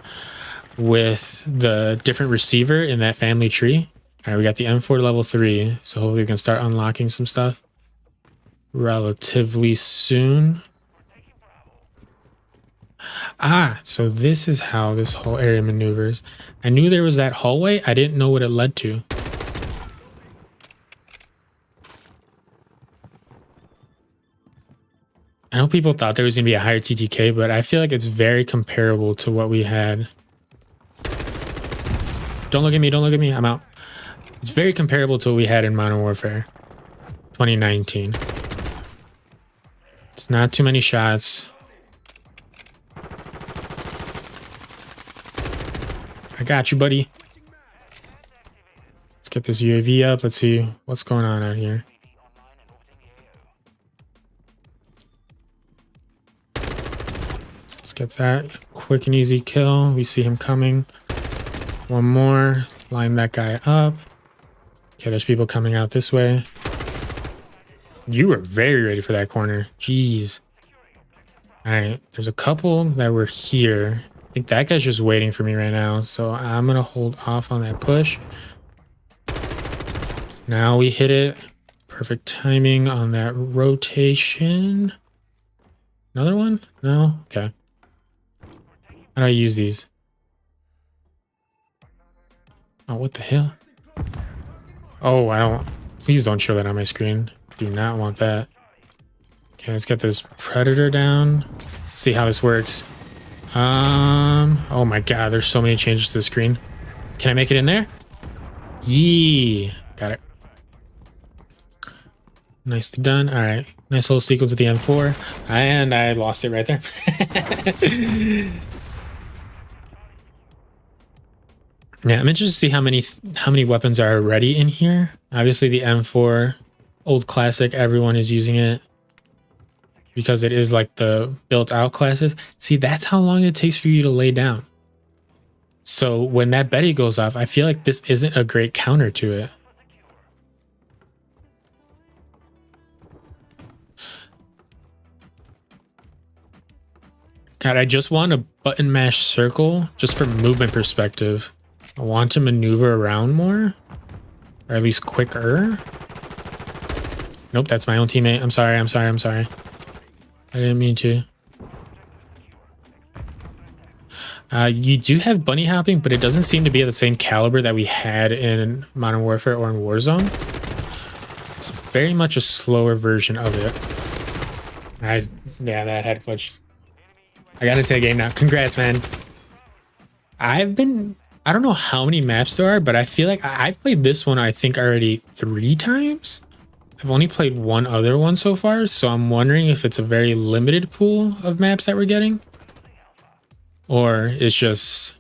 with the different receiver in that family tree. All right, we got the M4 level 3, so hopefully we can start unlocking some stuff relatively soon. Ah, so this is how this whole area maneuvers. I knew there was that hallway. I didn't know what it led to. I know people thought there was going to be a higher TTK, but I feel like it's very comparable to what we had. Don't look at me. Don't look at me. I'm out. It's very comparable to what we had in Modern Warfare 2019. It's not too many shots. I got you, buddy. Let's get this UAV up. Let's see what's going on out here. Let's get that quick and easy kill. We see him coming. One more. Line that guy up. Okay, there's people coming out this way. You were very ready for that corner. Jeez. Alright, there's a couple that were here. I think that guy's just waiting for me right now, so I'm gonna hold off on that push. Now we hit it. Perfect timing on that rotation. Another one? No? Okay. How do I use these? Oh, what the hell? Oh, I don't... Please don't show that on my screen. Do not want that. Okay, let's get this Predator down. See how this works. Oh my god, there's so many changes to the screen. Can I make it in there? Yee. Got it. Nicely done. All right. Nice little sequence with the M4. And I lost it right there. Yeah, I'm interested to see how many weapons are already in here. Obviously, the M4, old classic, everyone is using it because it is like the built-out classes. See, that's how long it takes for you to lay down. So when that Betty goes off, I feel like this isn't a great counter to it. God, I just want a button mash circle just for movement perspective. I want to maneuver around more, or at least quicker. Nope, that's my own teammate. I'm sorry. I didn't mean to. You do have bunny hopping, but it doesn't seem to be at the same caliber that we had in Modern Warfare or in Warzone. It's very much a slower version of it. Yeah, that had glitched. I gotta take aim now. Congrats, man. I don't know how many maps there are, but I feel like I've played this one, I think, already 3 times. I've only played one other one so far, so I'm wondering if it's a very limited pool of maps that we're getting, or it's just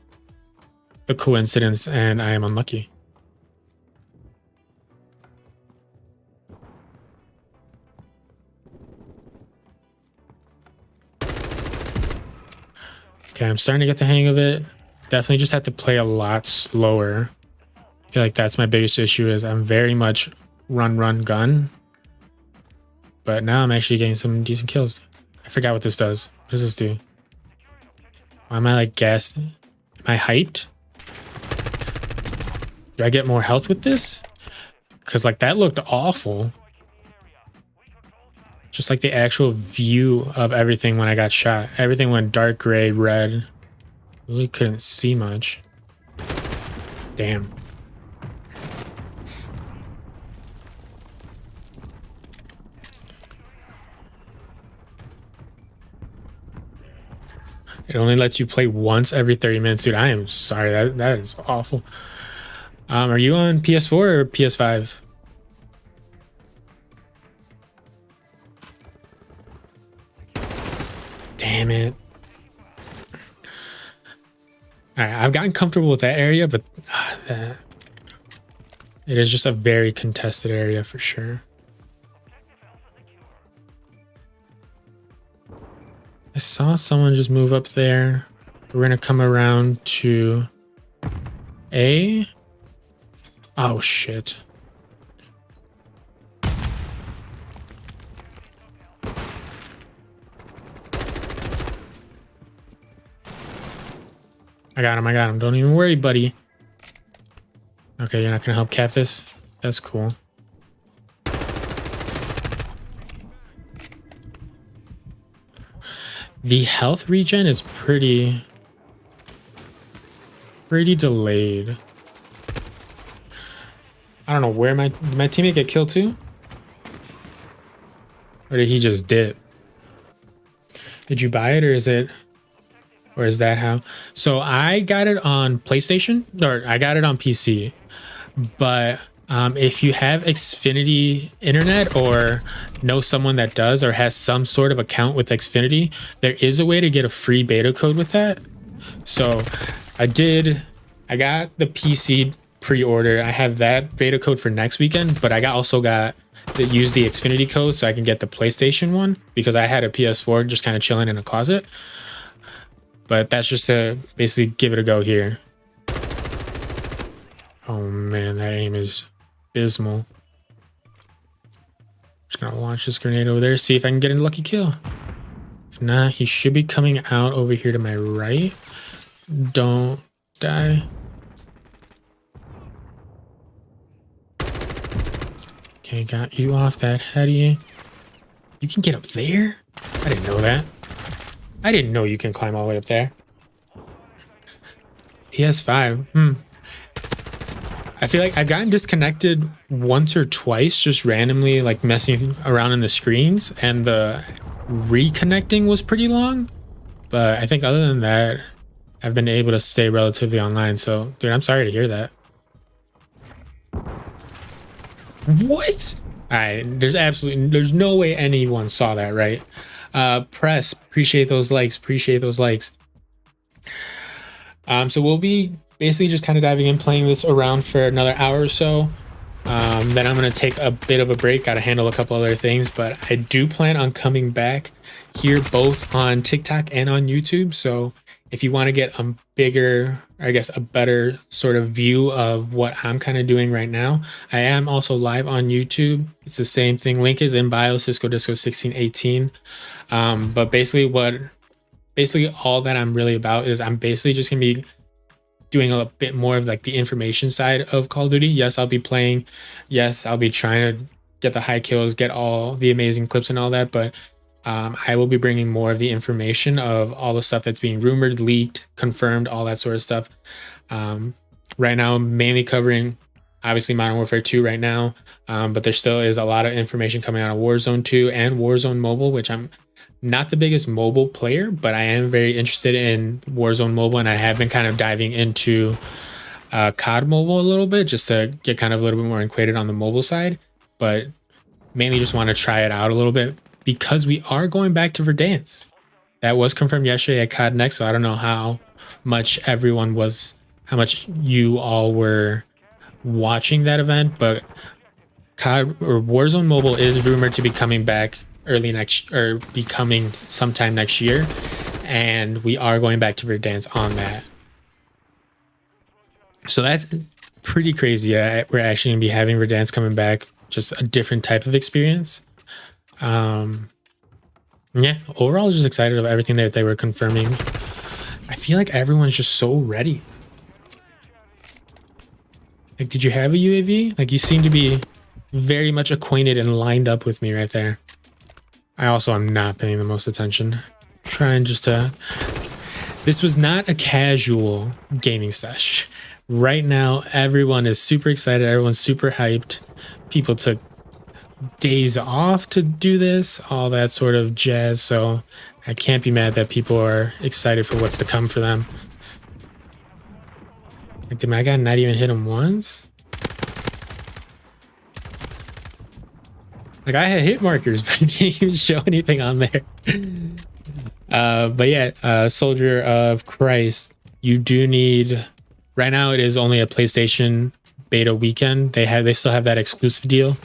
a coincidence and I am unlucky. Okay, I'm starting to get the hang of it. Definitely just have to play a lot slower. I feel like that's my biggest issue, is I'm very much run, gun. But now I'm actually getting some decent kills. I forgot what this does. What does this do? Why am I like gassed? Am I hyped? Do I get more health with this? Because like that looked awful. Just like the actual view of everything when I got shot. Everything went dark gray, red. Really couldn't see much. Damn. It only lets you play once every 30 minutes. Dude, I am sorry. That is awful. Are you on PS4 or PS5? Damn it. Alright, I've gotten comfortable with that area, but it is just a very contested area for sure. I saw someone just move up there. We're gonna come around to A. Oh shit. I got him. Don't even worry, buddy. Okay, you're not gonna help cap this? That's cool. The health regen is pretty delayed. I don't know where did my teammate get killed too? Or did he just dip? Did you buy it, or is that how? So I got it on PlayStation, or I got it on PC. But if you have Xfinity internet or know someone that does or has some sort of account with Xfinity, there is a way to get a free beta code with that. So I got the PC pre-order. I have that beta code for next weekend, but I also got to use the Xfinity code so I can get the PlayStation one, because I had a PS4 just kind of chilling in a closet. But that's just to basically give it a go here. Oh man, that aim is abysmal. Just gonna launch this grenade over there, see if I can get a lucky kill. If not, he should be coming out over here to my right. Don't die. Okay, got you off that heady. You can get up there? I didn't know that. I didn't know you can climb all the way up there. PS5. I feel like I've gotten disconnected once or twice, just randomly like messing around in the screens, and the reconnecting was pretty long. But I think other than that, I've been able to stay relatively online. So, dude, I'm sorry to hear that. What? All right, there's no way anyone saw that, right? Press, appreciate those likes. So we'll be basically just kind of diving in, playing this around for another hour or so. Then I'm going to take a bit of a break. Got to handle a couple other things, but I do plan on coming back here both on TikTok and on YouTube. So if you want to get a bigger, I guess, a better sort of view of what I'm kind of doing right now, I am also live on YouTube. It's the same thing. Link is in bio, Cisco Disco 1618. But basically all that I'm really about is I'm basically just going to be doing a bit more of like the information side of Call of Duty. Yes, I'll be playing. Yes, I'll be trying to get the high kills, get all the amazing clips and all that. But I will be bringing more of the information of all the stuff that's being rumored, leaked, confirmed, all that sort of stuff. Right now, I'm mainly covering obviously Modern Warfare 2 right now. But there still is a lot of information coming out of Warzone 2 and Warzone Mobile, which I'm not the biggest mobile player, but I am very interested in Warzone Mobile, and I have been kind of diving into COD Mobile a little bit just to get kind of a little bit more acquainted on the mobile side, but mainly just want to try it out a little bit because we are going back to Verdansk. That was confirmed yesterday at CodNext, so I don't know how much you all were watching that event, but COD or Warzone Mobile is rumored to be coming back early next, or becoming sometime next year, and we are going back to Verdansk on that. So that's pretty crazy. We're actually gonna be having Verdansk coming back, just a different type of experience. Yeah, overall just excited about everything that they were confirming. I feel like everyone's just so ready. Like, did you have a UAV? Like, you seem to be very much acquainted and lined up with me right there. I also am not paying the most attention. Trying just to... This was not a casual gaming sesh. Right now, everyone is super excited. Everyone's super hyped. People took days off to do this, all that sort of jazz. So I can't be mad that people are excited for what's to come for them. Like, did my guy not even hit him once? Like, I had hit markers, but it didn't even show anything on there. But yeah, Soldier of Christ, you do need... Right now, it is only a PlayStation beta weekend. They still have that exclusive deal.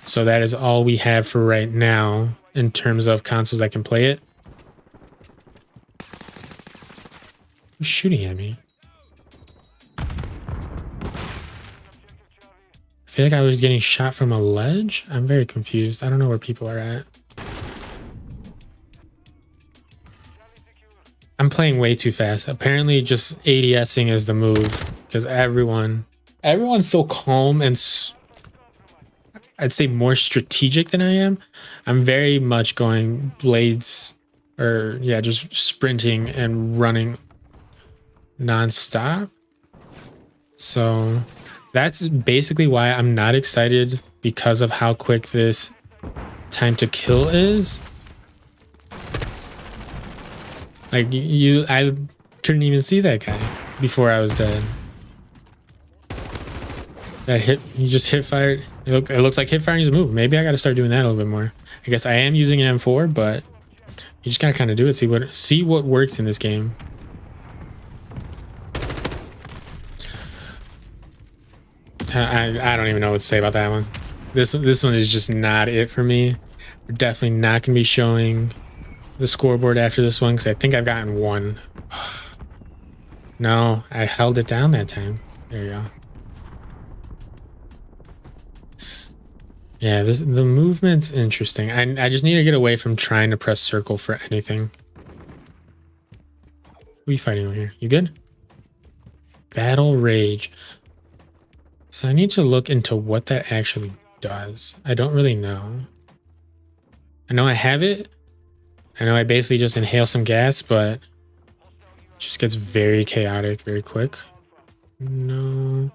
So that is all we have for right now in terms of consoles that can play it. Who's shooting at me? I feel like I was getting shot from a ledge. I'm very confused. I don't know where people are at. I'm playing way too fast. Apparently just ADSing is the move because everyone's so calm and I'd say more strategic than I am. I'm very much going blades, or yeah, just sprinting and running non-stop. So that's basically why I'm not excited, because of how quick this time to kill is. Like, I couldn't even see that guy before I was dead. That hit, you just hit fired. It looks like hip firing is a move. Maybe I got to start doing that a little bit more. I guess I am using an M4, but you just gotta kind of do it. See what works in this game. I don't even know what to say about that one. This one is just not it for me. We're definitely not gonna be showing the scoreboard after this one because I think I've gotten one. No, I held it down that time. There you go. Yeah, the movement's interesting. I just need to get away from trying to press circle for anything. Who are you fighting over here? You good? Battle Rage. So I need to look into what that actually does. I don't really know. I know I have it. I know I basically just inhale some gas, but it just gets very chaotic very quick. No.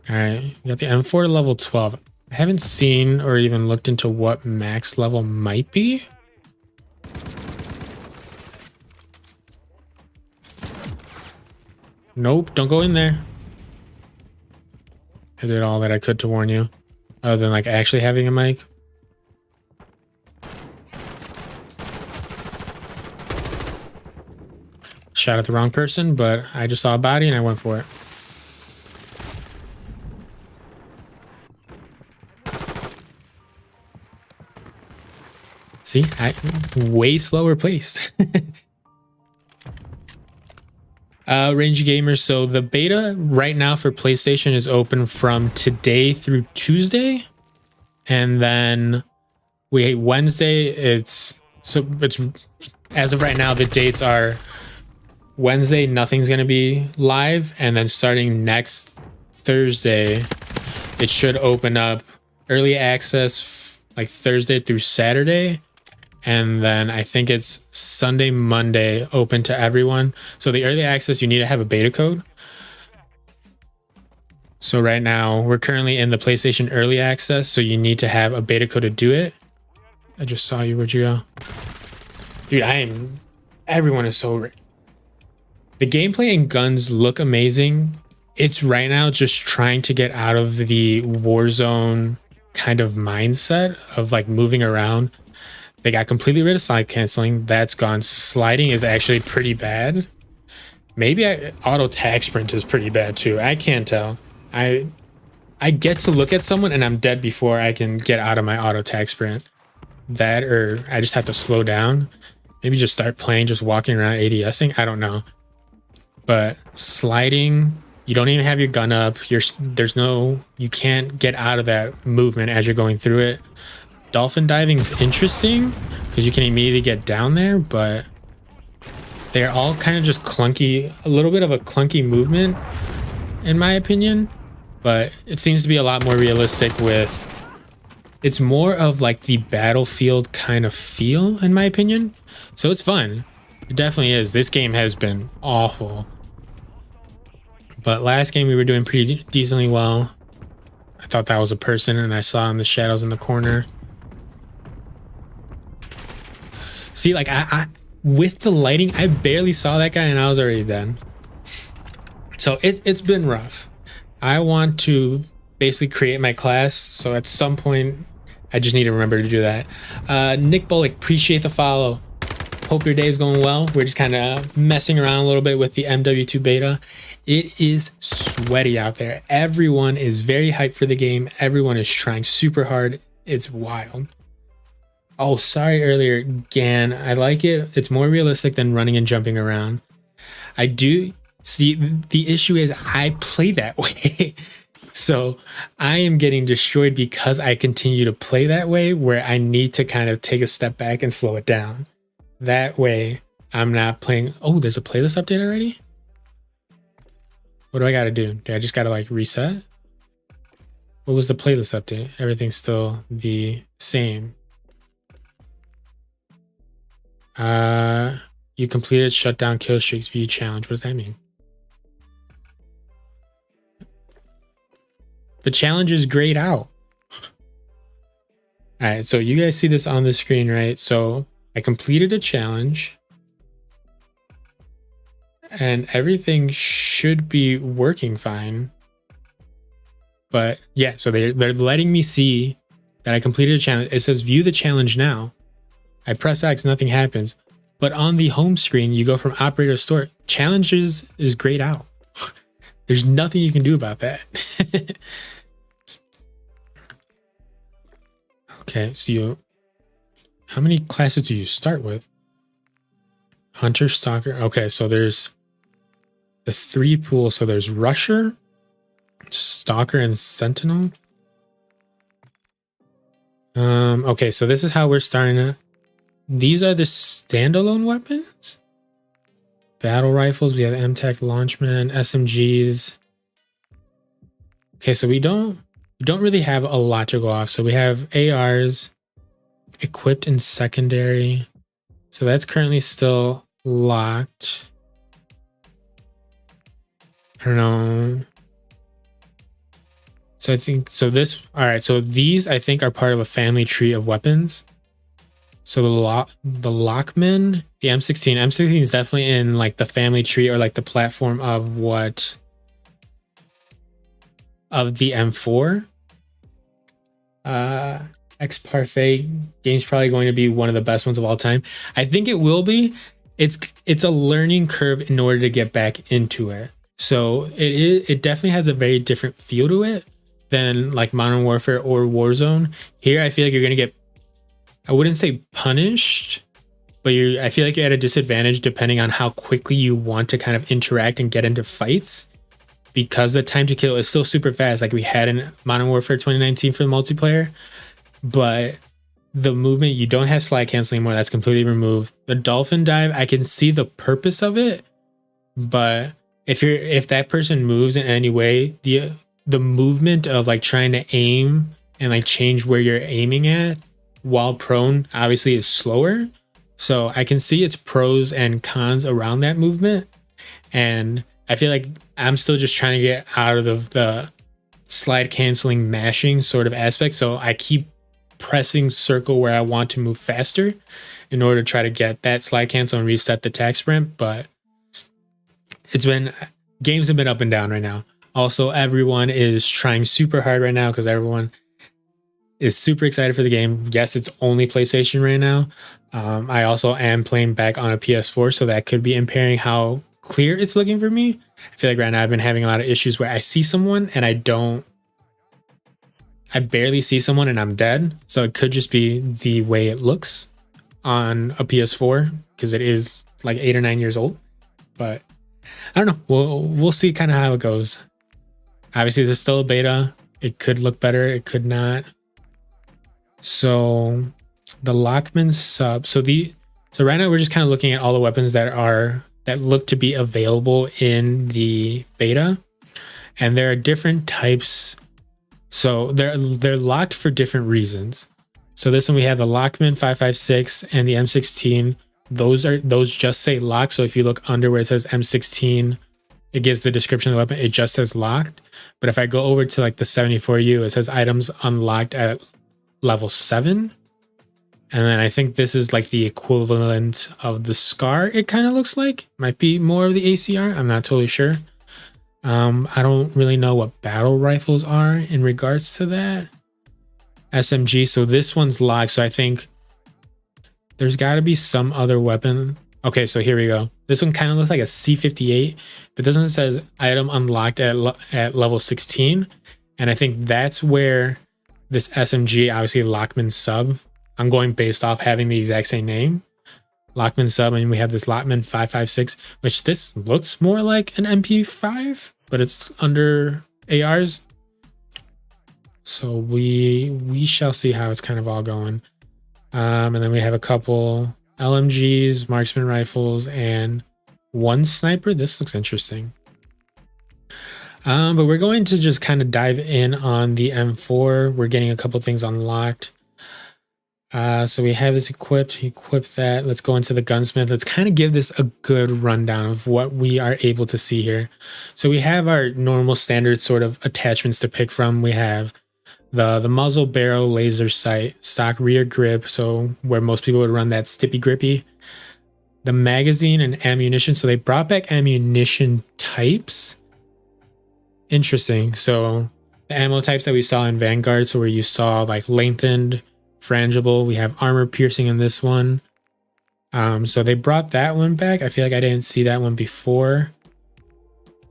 Alright, we got the M4 to level 12. I haven't seen or even looked into what max level might be. Nope, don't go in there. I did all that I could to warn you, other than like actually having a mic. Shot at the wrong person, but I just saw a body and I went for it. See, way slower placed. Range Gamers. So the beta right now for PlayStation is open from today through Tuesday, and then Wednesday. It's as of right now, the dates are Wednesday. Nothing's gonna be live, and then starting next Thursday, it should open up early access like Thursday through Saturday. And then I think it's Sunday, Monday, open to everyone. So the early access, you need to have a beta code. So right now, we're currently in the PlayStation early access, so you need to have a beta code to do it. I just saw you. Where'd you go? Dude, everyone is so rich. The gameplay and guns look amazing. It's right now just trying to get out of the Warzone kind of mindset of like moving around. They got completely rid of slide canceling. That's gone. Sliding is actually pretty bad. Maybe auto tag sprint is pretty bad too. I can't tell. I get to look at someone and I'm dead before I can get out of my auto tag sprint. That, or I just have to slow down. Maybe just start playing, just walking around ADSing. I don't know. But sliding, you don't even have your gun up. You can't get out of that movement as you're going through it. Dolphin diving is interesting because you can immediately get down there, but they're all kind of just clunky, a little bit of a clunky movement in my opinion, but it seems to be a lot more realistic with, it's more of like the Battlefield kind of feel in my opinion. So it's fun. It definitely is. This game has been awful, but last game we were doing pretty decently well. I thought that was a person and I saw him, the shadows in the corner. See, like I with the lighting, I barely saw that guy and I was already dead. So it's been rough. I want to basically create my class. So at some point, I just need to remember to do that. Nick Bullock, appreciate the follow. Hope your day is going well. We're just kind of messing around a little bit with the MW2 Beta. It is sweaty out there. Everyone is very hyped for the game. Everyone is trying super hard. It's wild. Oh, sorry earlier, Gan. I like it. It's more realistic than running and jumping around. I do see the issue is I play that way. So I am getting destroyed because I continue to play that way, where I need to kind of take a step back and slow it down. That way I'm not playing. Oh, there's a playlist update already? What do I got to do? Do I just got to like reset? What was the playlist update? Everything's still the same. You completed shutdown kill streaks view challenge. What does that mean? The challenge is grayed out. All right, so you guys see this on the screen, right? So I completed a challenge and everything should be working fine. But yeah, so they're letting me see that I completed a challenge. It says view the challenge now. I press X, nothing happens. But on the home screen, you go from operator to store. Challenges is grayed out. There's nothing you can do about that. Okay, so how many classes do you start with? Hunter, Stalker. Okay, so there's the 3 pools. So there's Rusher, Stalker, and Sentinel. Okay, so this is how we're starting to. These are the standalone weapons. Battle rifles. We have MTech, Launchman, SMGs. Okay, so we don't really have a lot to go off. So we have ARs equipped in secondary. So that's currently still locked. I don't know. So I think, so this, all right. So these I think are part of a family tree of weapons. So the Lockman, the M16. M16 is definitely in like the family tree or like the platform of what? Of the M4. X Parfait game's probably going to be one of the best ones of all time. I think it will be. it's a learning curve in order to get back into it. So it definitely has a very different feel to it than like Modern Warfare or Warzone. Here I feel like you're gonna get, I wouldn't say punished, but I feel like you're at a disadvantage depending on how quickly you want to kind of interact and get into fights, because the time to kill is still super fast like we had in Modern Warfare 2019 for the multiplayer. But the movement, you don't have slide cancel anymore. That's completely removed. The dolphin dive, I can see the purpose of it, but if that person moves in any way, the movement of like trying to aim and like change where you're aiming at while prone obviously is slower. So I can see its pros and cons around that movement. And I feel like I'm still just trying to get out of the slide canceling mashing sort of aspect. So I keep pressing circle where I want to move faster in order to try to get that slide cancel and reset the attack sprint. But games have been up and down right now. Also, everyone is trying super hard right now because everyone is super excited for the game. Yes, it's only PlayStation right now. I also am playing back on a PS4, so that could be impairing how clear it's looking for me. I feel like right now I've been having a lot of issues where I see someone and I barely see someone and I'm dead. So it could just be the way it looks on a PS4 because it is like 8 or 9 years old. But I don't know. We'll see kind of how it goes. Obviously, this is still a beta. It could look better. It could not. So the Lockman sub. So right now we're just kind of looking at all the weapons that look to be available in the beta, and there are different types. So they're locked for different reasons. So this one we have the Lockman 556 and the M16. Those just say locked. So if you look under where it says M16, it gives the description of the weapon. It just says locked. But if I go over to like the 74U, it says items unlocked at level 7. And then I think this is like the equivalent of the SCAR. It kind of looks like might be more of the ACR. I'm not totally sure. I don't really know what battle rifles are in regards to that. SMG. So this one's locked. So I think there's got to be some other weapon. Okay, so here we go. This one kind of looks like a C58, but this one says item unlocked at level 16. And I think that's where this SMG, obviously Lockman sub, I'm going based off having the exact same name. Lockman sub, and we have this Lockman 556, which this looks more like an MP5, but it's under ARs. So we shall see how it's kind of all going. And then we have a couple LMGs, marksman rifles, and one sniper. This looks interesting. But we're going to just kind of dive in on the M4. We're getting a couple things unlocked. So we have this equipped. Equip that. Let's go into the gunsmith. Let's kind of give this a good rundown of what we are able to see here. So we have our normal standard sort of attachments to pick from. We have the muzzle, barrel, laser sight, stock rear grip. So where most people would run that stippy grippy. The magazine and ammunition. So they brought back ammunition types. Interesting. So the ammo types that we saw in Vanguard. So where you saw like lengthened, frangible. We have armor piercing in this one. So they brought that one back. I feel like I didn't see that one before.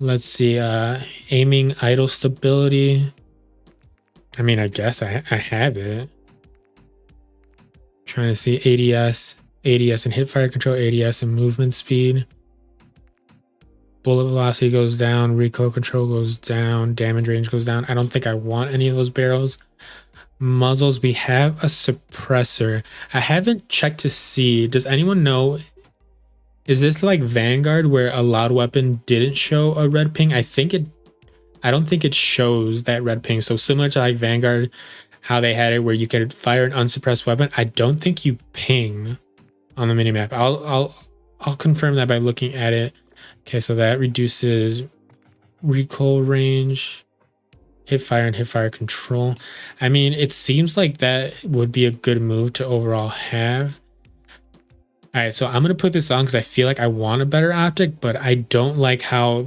Let's see. Aiming idle stability. I mean, I guess I have it. Trying to see ADS and hipfire control, ADS and movement speed. Bullet velocity goes down, recoil control goes down, damage range goes down. I don't think I want any of those barrels. Muzzles, we have a suppressor. I haven't checked to see. Does anyone know? Is this like Vanguard where a loud weapon didn't show a red ping? I don't think it shows that red ping. So similar to like Vanguard, how they had it where you could fire an unsuppressed weapon. I don't think you ping on the minimap. I'll confirm that by looking at it. Okay, so that reduces recoil range, hipfire and hipfire control. I mean, it seems like that would be a good move to overall have. All right, so I'm going to put this on because I feel like I want a better optic, but I don't like how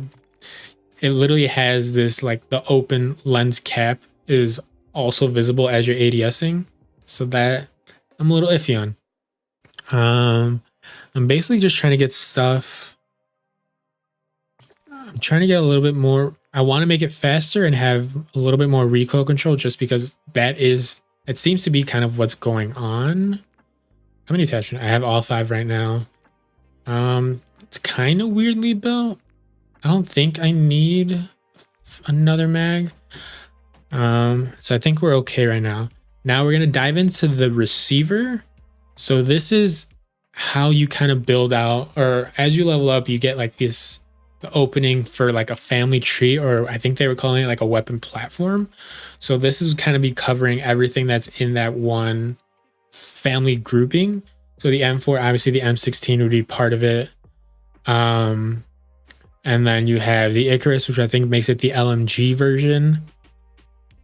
it literally has this, like the open lens cap is also visible as you're ADSing. So that I'm a little iffy on. I'm basically just trying to get stuff. I'm trying to get a little bit more. I want to make it faster and have a little bit more recoil control just because it seems to be kind of what's going on. How many attachments? I have all 5 right now. It's kind of weirdly built. I don't think I need another mag. So I think we're okay right now. Now we're going to dive into the receiver. So this is how you kind of build out, or as you level up, you get like the opening for like a family tree, or I think they were calling it like a weapon platform. So this is kind of be covering everything that's in that one family grouping. So the M4, obviously the M16 would be part of it. And then you have the Icarus, which I think makes it the LMG version.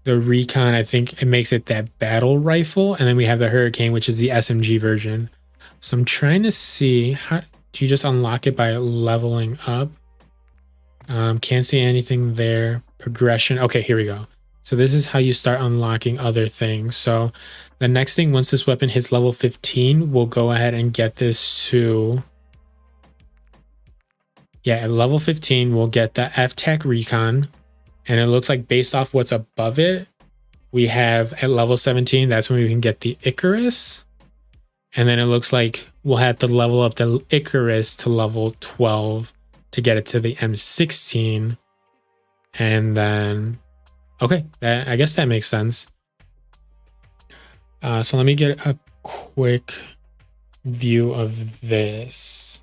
The Recon, I think it makes it that battle rifle. And then we have the Hurricane, which is the SMG version. So I'm trying to see, how do you just unlock it by leveling up? Can't see anything there. Progression. Okay, here we go. So this is how you start unlocking other things. So the next thing, once this weapon hits level 15, we'll go ahead and get this to... Yeah, at level 15, we'll get the F-Tech Recon. And it looks like based off what's above it, we have at level 17, that's when we can get the Icarus. And then it looks like we'll have to level up the Icarus to level 12 to get it to the M16. And then, okay, I guess that makes sense. So let me get a quick view of this.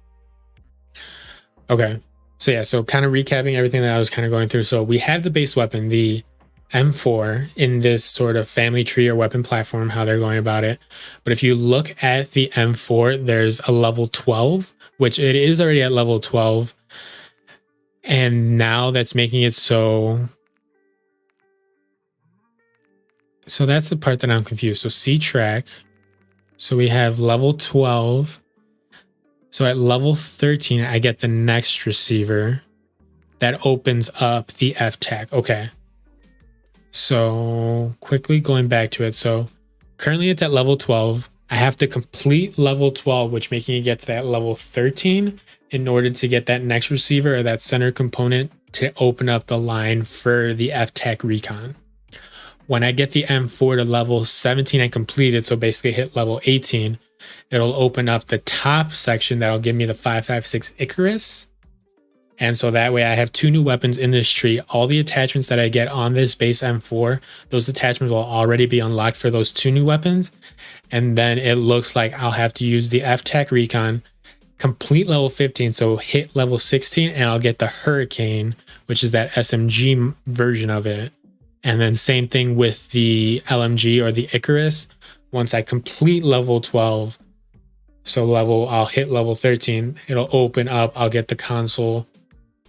Okay, so yeah, so kind of recapping everything that I was kind of going through. So we have the base weapon, the M4, in this sort of family tree or weapon platform, how they're going about it. But if you look at the M4, there's a level 12, which it is already at level 12. And now that's making it so that's the part that I'm confused. So C-Track. So we have level 12. So at level 13, I get the next receiver that opens up the F-Tech. Okay. So quickly going back to it. So currently it's at level 12. I have to complete level 12, which making it get to that level 13 in order to get that next receiver or that center component to open up the line for the F-Tech Recon. When I get the M4 to level 17 and complete it, so basically hit level 18, it'll open up the top section that'll give me the 5.56 Icarus. And so that way I have 2 new weapons in this tree. All the attachments that I get on this base M4, those attachments will already be unlocked for those 2 new weapons. And then it looks like I'll have to use the F-Tech Recon, complete level 15, so hit level 16, and I'll get the Hurricane, which is that SMG version of it. And then same thing with the LMG or the Icarus. Once I complete level 12, so I'll hit level 13, it'll open up, I'll get the console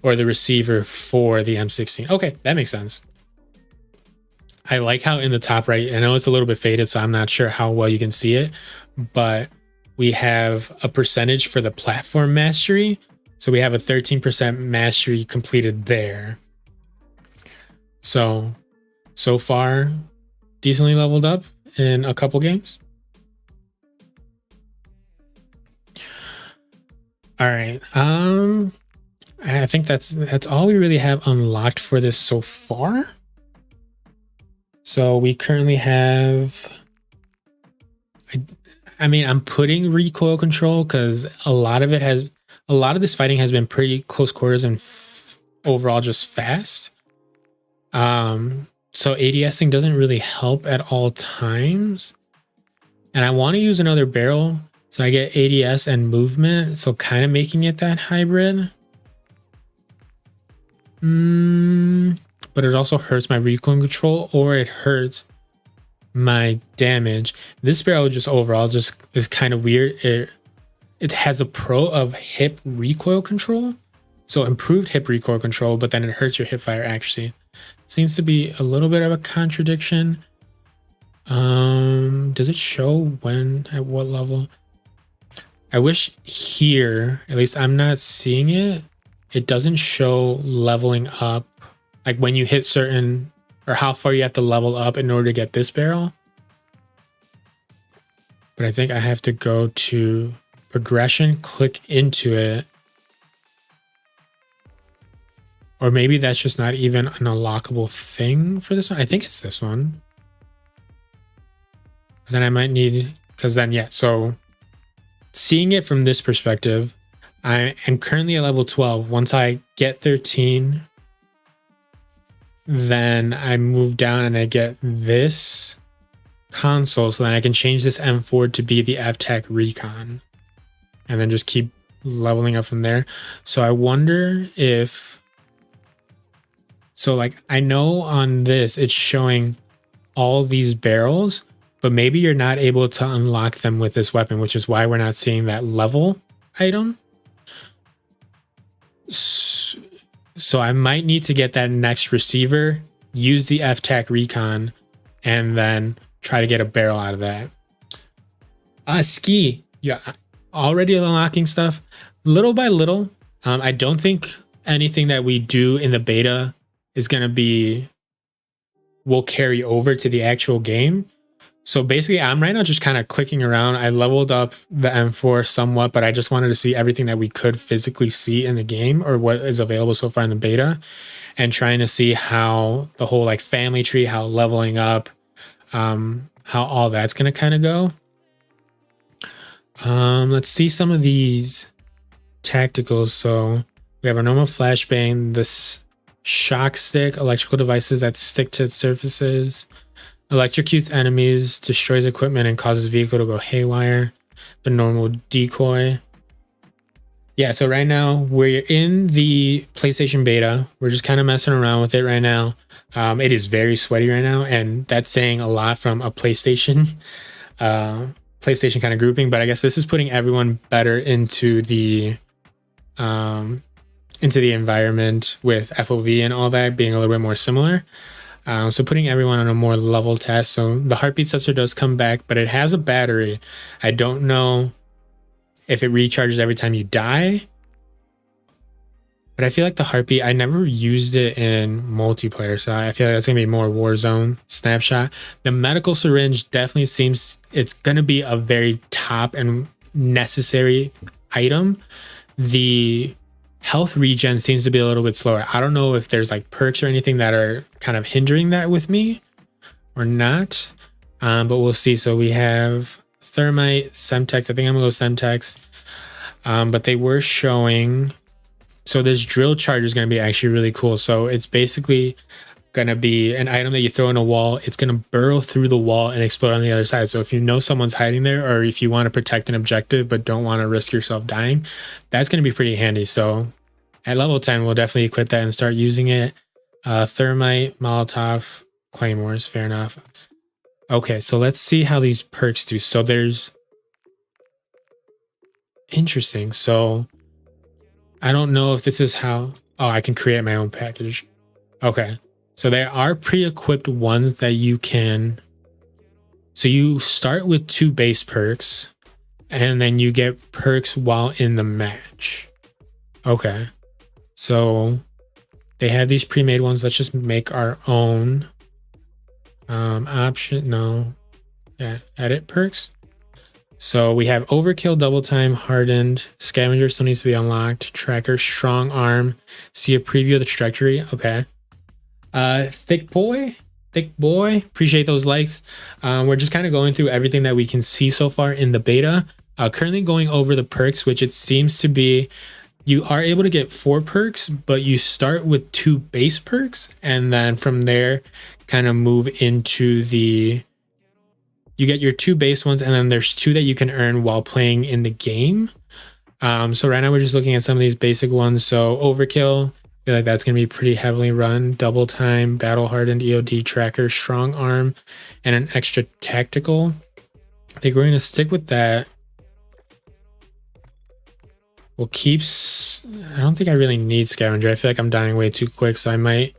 or the receiver for the M16. Okay, that makes sense. I like how in the top right, I know it's a little bit faded, so I'm not sure how well you can see it, but we have a percentage for the platform mastery. So we have a 13% mastery completed there. So far, decently leveled up in a couple games. All right. I think that's all we really have unlocked for this so far. So we currently have, I mean, I'm putting recoil control because a lot of this fighting has been pretty close quarters and overall just fast. So ADSing doesn't really help at all times. And I want to use another barrel. So I get ADS and movement. So kind of making it that hybrid. But it also hurts my recoil control, or it hurts my damage. This barrel just overall just is kind of weird. It has a pro of hip recoil control. So improved hip recoil control, but then it hurts your hip fire accuracy. Seems to be a little bit of a contradiction. Does it show when, at what level? I wish here, at least I'm not seeing it. It doesn't show leveling up, like when you hit certain, or how far you have to level up in order to get this barrel. But I think I have to go to progression, click into it. Or maybe that's just not even an unlockable thing for this one. I think it's this one. Then I might need, because then, yeah, so seeing it from this perspective, I am currently at level 12. Once I get 13, then I move down and I get this console, so then I can change this M4 to be the FTech Recon and then just keep leveling up from there. So I wonder if, so like I know on this it's showing all these barrels, but maybe you're not able to unlock them with this weapon, which is why we're not seeing that level item. So I might need to get that next receiver, use the FTech Recon, and then try to get a barrel out of that. Ski. Yeah, already unlocking stuff little by little. I don't think anything that we do in the beta is going to will carry over to the actual game. So basically, I'm right now just kind of clicking around. I leveled up the M4 somewhat, but I just wanted to see everything that we could physically see in the game or what is available so far in the beta, and trying to see how the whole like family tree, how leveling up, how all that's going to kind of go. Let's see some of these tacticals. So we have our normal flashbang, this shock stick, electrical devices that stick to surfaces, electrocutes enemies, destroys equipment, and causes vehicle to go haywire. The normal decoy. Yeah, so right now we're in the PlayStation beta. We're just kind of messing around with it right now. It is very sweaty right now, and that's saying a lot from a PlayStation kind of grouping. But I guess this is putting everyone better into the environment with FOV and all that being a little bit more similar. So putting everyone on a more level test. So the heartbeat sensor does come back, but it has a battery. I don't know if it recharges every time you die, but I feel like the heartbeat, I never used it in multiplayer, so I feel like that's gonna be more Warzone snapshot. The medical syringe definitely seems it's gonna be a very top and necessary item. The health regen seems to be a little bit slower. I don't know if there's like perks or anything that are kind of hindering that with me or not, but we'll see. So we have thermite, Semtex. I think I'm gonna go Semtex, but they were showing, so this drill charge is gonna be actually really cool. So it's basically gonna be an item that you throw in a wall. It's gonna burrow through the wall and explode on the other side. So if you know someone's hiding there, or if you want to protect an objective but don't want to risk yourself dying, that's gonna be pretty handy. So at level 10, we'll definitely equip that and start using it. Thermite, Molotov, Claymores, fair enough. Okay, so let's see how these perks do. So there's, interesting. So I don't know if this is how, oh, I can create my own package. Okay, so there are pre-equipped ones that you can, so you start with 2 base perks and then you get perks while in the match. Okay, so they have these pre-made ones. Let's just make our own. Option, no, yeah, edit perks. So we have overkill, double time, hardened, scavenger still needs to be unlocked, tracker, strong arm, see a preview of the trajectory. Okay, thick boy, appreciate those likes. We're just kind of going through everything that we can see so far in the beta, currently going over the perks, which it seems to be you are able to get 4 perks, but you start with 2 base perks, and then from there kind of move into the, you get your 2 base ones, and then there's 2 that you can earn while playing in the game. So right now we're just looking at some of these basic ones. So overkill, I feel like that's going to be pretty heavily run. Double time, battle hardened, EOD tracker, strong arm, and an extra tactical. I think we're going to stick with that. We'll keep, I don't think I really need scavenger. I feel like I'm dying way too quick, so I might,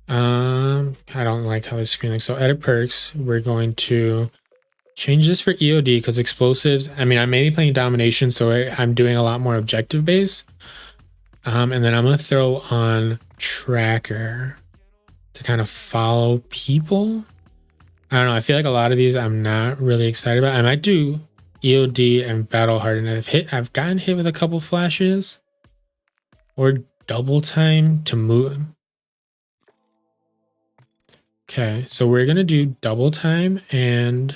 I don't like how this screen looks. So edit perks, we're going to change this for EOD because explosives, I mean, I'm mainly playing domination, so I'm doing a lot more objective based. And then I'm going to throw on tracker to kind of follow people. I don't know. I feel like a lot of these I'm not really excited about. I might do EOD and battle hardened. I've gotten hit with a couple flashes or double time to move. Okay, so we're gonna do double time and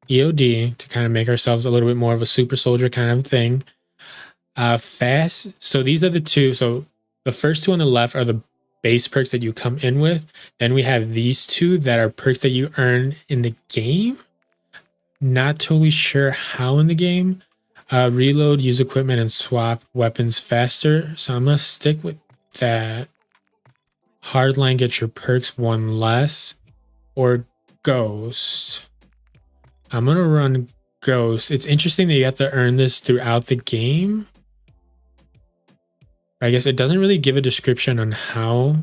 EOD to kind of make ourselves a little bit more of a super soldier kind of thing. Fast. So these are the two. So the first two on the left are the base perks that you come in with. Then we have these two that are perks that you earn in the game. Not totally sure how in the game. Reload, use equipment, and swap weapons faster. So I'm gonna stick with that. Hardline, get your perks one less. Or Ghost. I'm gonna run Ghost. It's interesting that you have to earn this throughout the game. I guess it doesn't really give a description on how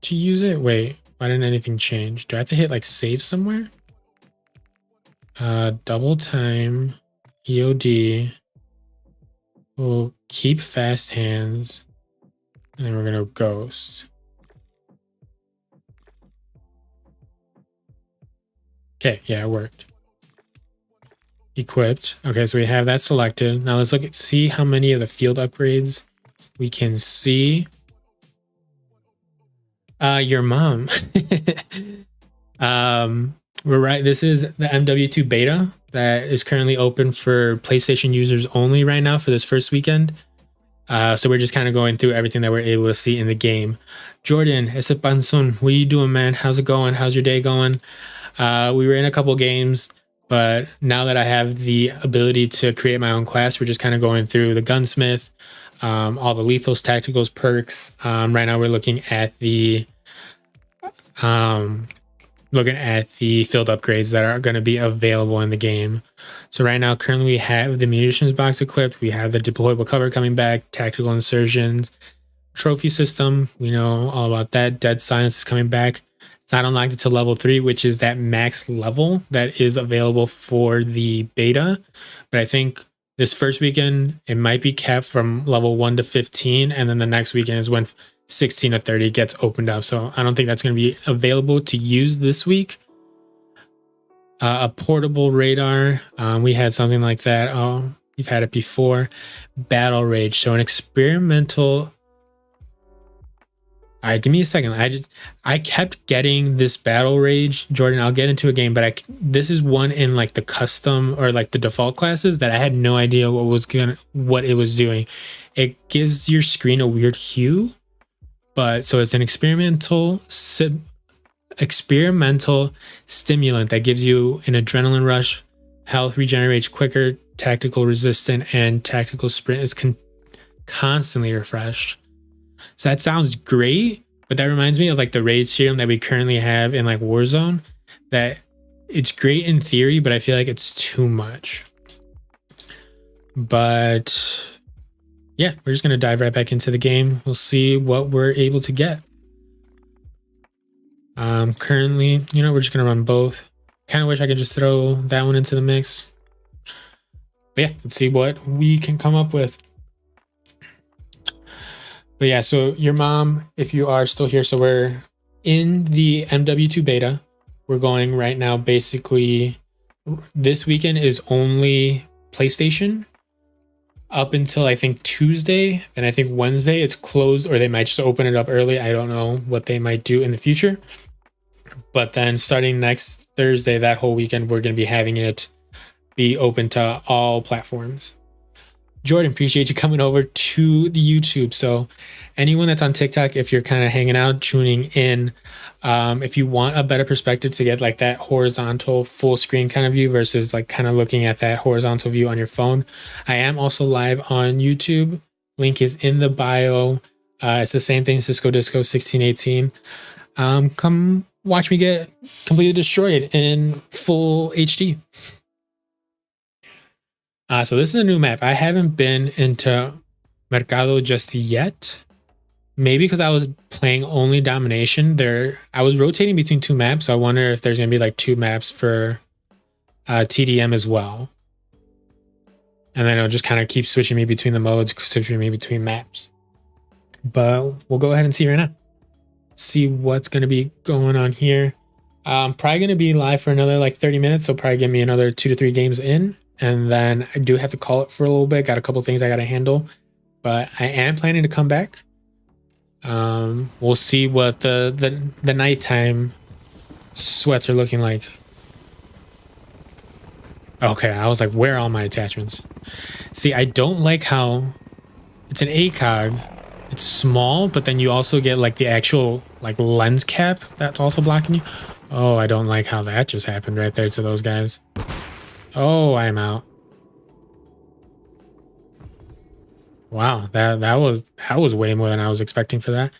to use it. Wait, why didn't anything change? Do I have to hit like save somewhere? Double time, EOD. We'll keep fast hands. And then we're gonna Ghost. Okay, yeah, it worked. Equipped. Okay, so we have that selected. Now let's see how many of the field upgrades we can see. Your mom. We're right. This is the MW2 Beta that is currently open for PlayStation users only right now for this first weekend. So we're just kind of going through everything that we're able to see in the game. Jordan, ese panzón, what are you doing, man? How's it going? How's your day going? We were in a couple games, but now that I have the ability to create my own class, we're just kind of going through the gunsmith, all the lethals, tacticals, perks. Right now we're looking at the field upgrades that are going to be available in the game. So right now, currently we have the munitions box equipped. We have the deployable cover coming back, tactical insertions, trophy system. We know all about that. Dead silence is coming back. It's not unlocked until level 3, which is that max level that is available for the beta. But I think this first weekend, it might be capped from level 1 to 15. And then the next weekend is when 16 to 30 gets opened up. So I don't think that's going to be available to use this week. A portable radar. We had something like that. Oh, we've had it before. Battle Rage. So an experimental. All right, give me a second. I kept getting this Battle Rage, Jordan. I'll get into a game, but this is one in like the custom or like the default classes that I had no idea what it was doing. It gives your screen a weird hue, but so it's an experimental stimulant that gives you an adrenaline rush, health regenerates quicker, tactical resistant, and tactical sprint is constantly refreshed. So that sounds great, but that reminds me of like the raid serum that we currently have in like Warzone. That it's great in theory, but I feel like it's too much. But yeah, we're just gonna dive right back into the game. We'll see what we're able to get. Currently, we're just gonna run both. Kind of wish I could just throw that one into the mix. But yeah, let's see what we can come up with. But yeah, so your mom, if you are still here, so we're in the MW2 beta. We're going right now, basically, this weekend is only PlayStation up until I think Tuesday. And I think Wednesday it's closed, or they might just open it up early. I don't know what they might do in the future. But then starting next Thursday, that whole weekend, we're going to be having it be open to all platforms. Jordan, appreciate you coming over to the YouTube. So anyone that's on TikTok, if you're kind of hanging out, tuning in, if you want a better perspective to get like that horizontal full screen kind of view versus like kind of looking at that horizontal view on your phone, I am also live on YouTube. Link is in the bio. It's the same thing, Cisco Disco 1618. Come watch me get completely destroyed in full HD. So this is a new map. I haven't been into Mercado just yet. Maybe because I was playing only Domination. I was rotating between two maps, so I wonder if there's going to be like two maps for TDM as well. And then it'll just kind of keep switching me between the modes, switching me between maps. But we'll go ahead and see right now. See what's going to be going on here. I'm probably going to be live for another like 30 minutes, so probably give me another 2 to 3 games in. and then I do have to call it for a little bit. Got a couple things I got to handle, but I am planning to come back. We'll see what the nighttime sweats are looking like. Okay, I was like, where are all my attachments? See, I don't like how it's an ACOG. It's small, but then you also get like the actual like lens cap that's also blocking you. Oh, I don't like how that just happened right there to those guys. Oh, I'm out. Wow, that was way more than I was expecting for that.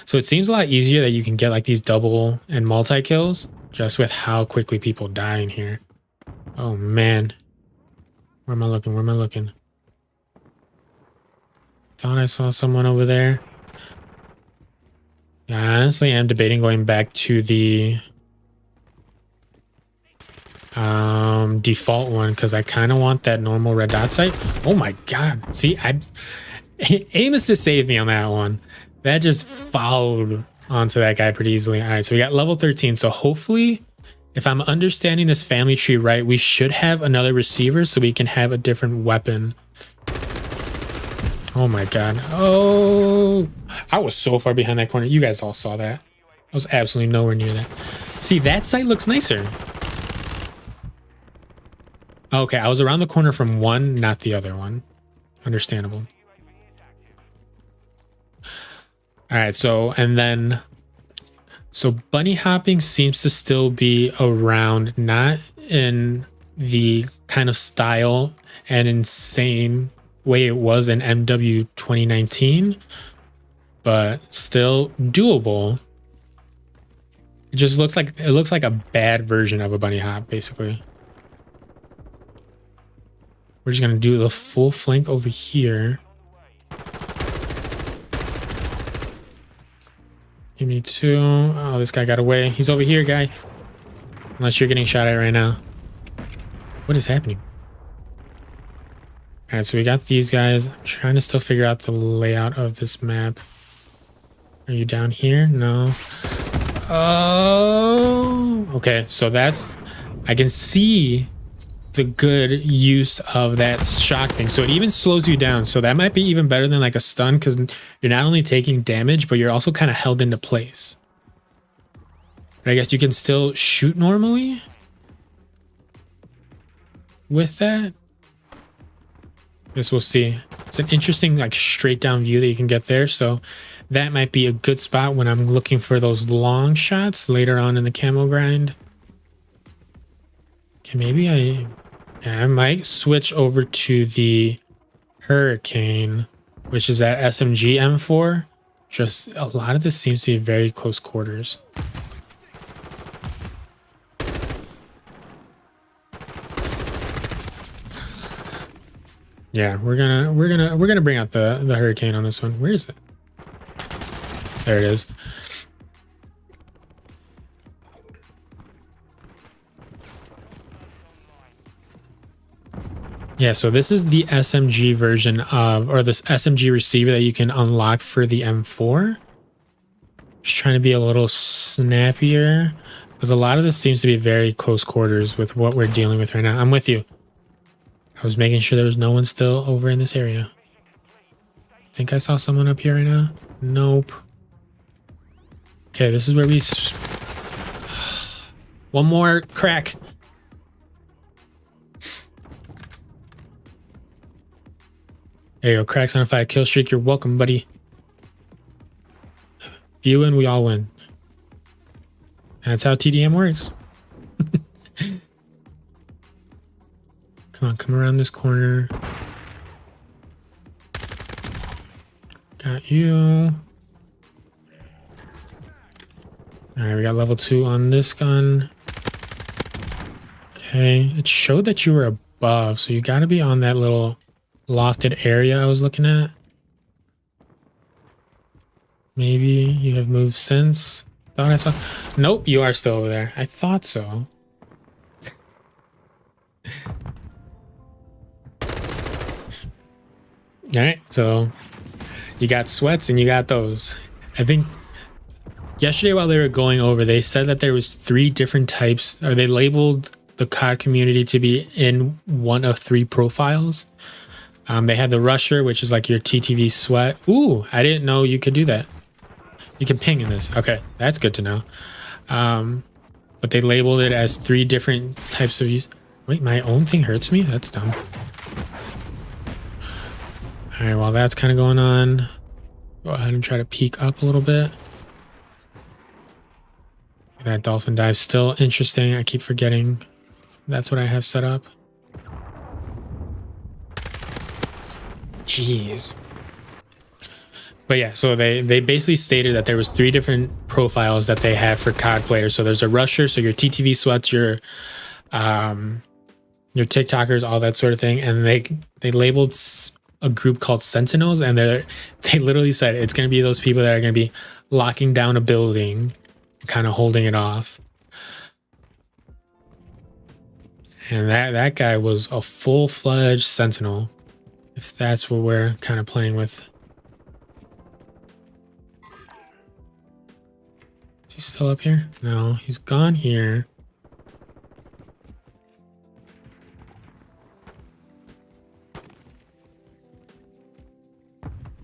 So it seems a lot easier that you can get like these double and multi kills just with how quickly people die in here. Oh man. Where am I looking? Where am I looking? Thought I saw someone over there. Yeah, I honestly am debating going back to the default one because I kind of want that normal red dot sight. Oh my god. See, Amos just saved me on that one. That just followed onto that guy pretty easily. All right, so we got level 13. So hopefully, if I'm understanding this family tree right, we should have another receiver so we can have a different weapon. Oh my god. Oh, I was so far behind that corner. You guys all saw that. I was absolutely nowhere near that. See, that site looks nicer. Okay, I was around the corner from one, not the other one. Understandable. All right, so bunny hopping seems to still be around, not in the kind of style and insane way it was in MW 2019, but still doable. It just looks like a bad version of a bunny hop, basically. We're just gonna do the full flank over here. Give me two. Oh, this guy got away. He's over here, guy. Unless you're getting shot at right now. What is happening? All right, so we got these guys. I'm trying to still figure out the layout of this map. Are you down here? No. Oh, okay. So that's, I can see the good use of that shock thing. So it even slows you down. So that might be even better than like a stun because you're not only taking damage, but you're also kind of held into place. But I guess you can still shoot normally with that. Guess we'll see. It's an interesting like straight down view that you can get there. So that might be a good spot when I'm looking for those long shots later on in the camo grind. Okay, maybe I might switch over to the Hurricane, which is that SMG M4. Just a lot of this seems to be very close quarters. Yeah, we're gonna bring out the Hurricane on this one. Where is it? There it is. Yeah, so this is the SMG version of, or this SMG receiver that you can unlock for the M4. Just trying to be a little snappier because a lot of this seems to be very close quarters with what we're dealing with right now. I'm with you. I was making sure there was no one still over in this area. I think I saw someone up here right now. Nope. Okay, this is where we... One more crack. There you go, cracks on a 5 kill streak. You're welcome, buddy. If you win, we all win. That's how TDM works. Come on, come around this corner. Got you. Alright, we got level 2 on this gun. Okay, it showed that you were above, so you gotta be on that little lofted area I was looking at. Maybe you have moved since. Thought I saw. Nope, you are still over there. I thought so. Alright, so you got sweats and you got those. I think yesterday while they were going over, they said that there was 3 different types, or they labeled the COD community to be in one of 3 profiles. They had the Rusher, which is like your TTV sweat. Ooh, I didn't know you could do that. You can ping in this. Okay, that's good to know. But they labeled it as 3 different types of use. Wait, my own thing hurts me? That's dumb. All right, while that's kind of going on, go ahead and try to peek up a little bit. That dolphin dive still interesting. I keep forgetting that's what I have set up. Jeez. But yeah, so they basically stated that there was 3 different profiles that they have for COD players. So there's a Rusher, so your TTV sweats, your TikTokers, all that sort of thing, and they labeled a group called Sentinels, and they literally said it's going to be those people that are going to be locking down a building, kind of holding it off. And that guy was a full-fledged Sentinel, if that's what we're kind of playing with. Is he still up here? No, he's gone here.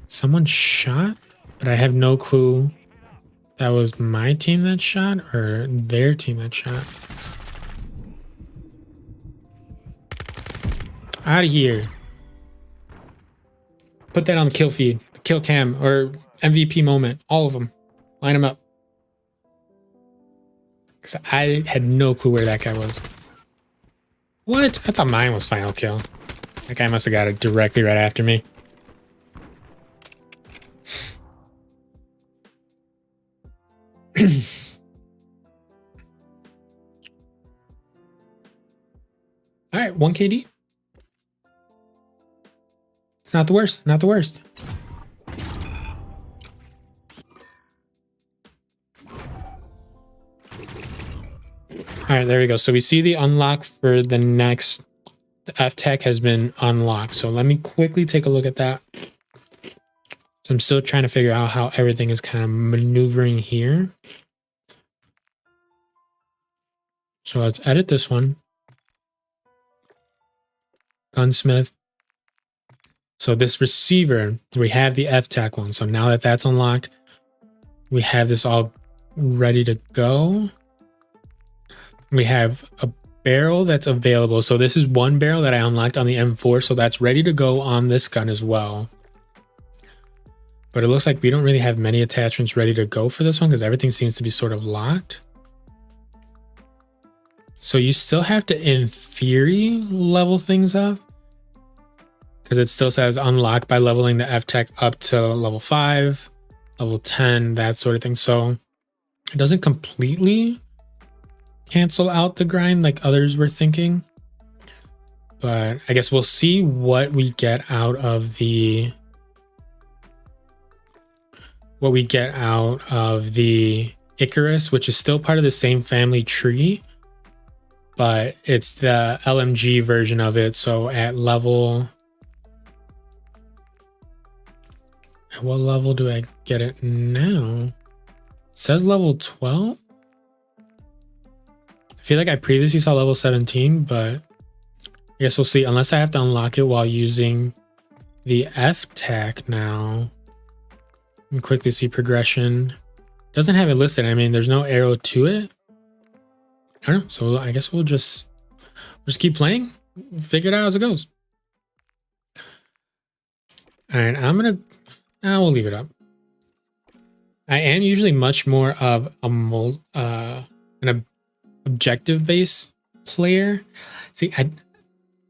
Someone shot, but I have no clue that was my team that shot or their team that shot. Out of here. Put that on the kill feed, kill cam, or MVP moment. All of them. Line them up. Because I had no clue where that guy was. What? I thought mine was final kill. That guy must have got it directly right after me. All right, 1 KD. It's not the worst. Not the worst. All right, there we go. So we see the unlock for the next. The F-Tech has been unlocked. So let me quickly take a look at that. So I'm still trying to figure out how everything is kind of maneuvering here. So let's edit this one. Gunsmith. So this receiver, we have the F-Tech one. So now that that's unlocked, we have this all ready to go. We have a barrel that's available. So this is one barrel that I unlocked on the M4. So that's ready to go on this gun as well. But it looks like we don't really have many attachments ready to go for this one because everything seems to be sort of locked. So you still have to, in theory, level things up. Because it still says unlock by leveling the F-Tech up to level 5, level 10, that sort of thing. So it doesn't completely cancel out the grind like others were thinking. But I guess we'll see what we get out of the... Icarus, which is still part of the same family tree, but it's the LMG version of it. So at what level do I get it now? It says level 12. I feel like I previously saw level 17, but I guess we'll see, unless I have to unlock it while using the F-Tech now. And quickly see progression. Doesn't have it listed. I mean, there's no arrow to it. I don't know. So I guess we'll just keep playing. Figure it out as it goes. All right, we'll leave it up. I am usually much more of an objective-based player. See,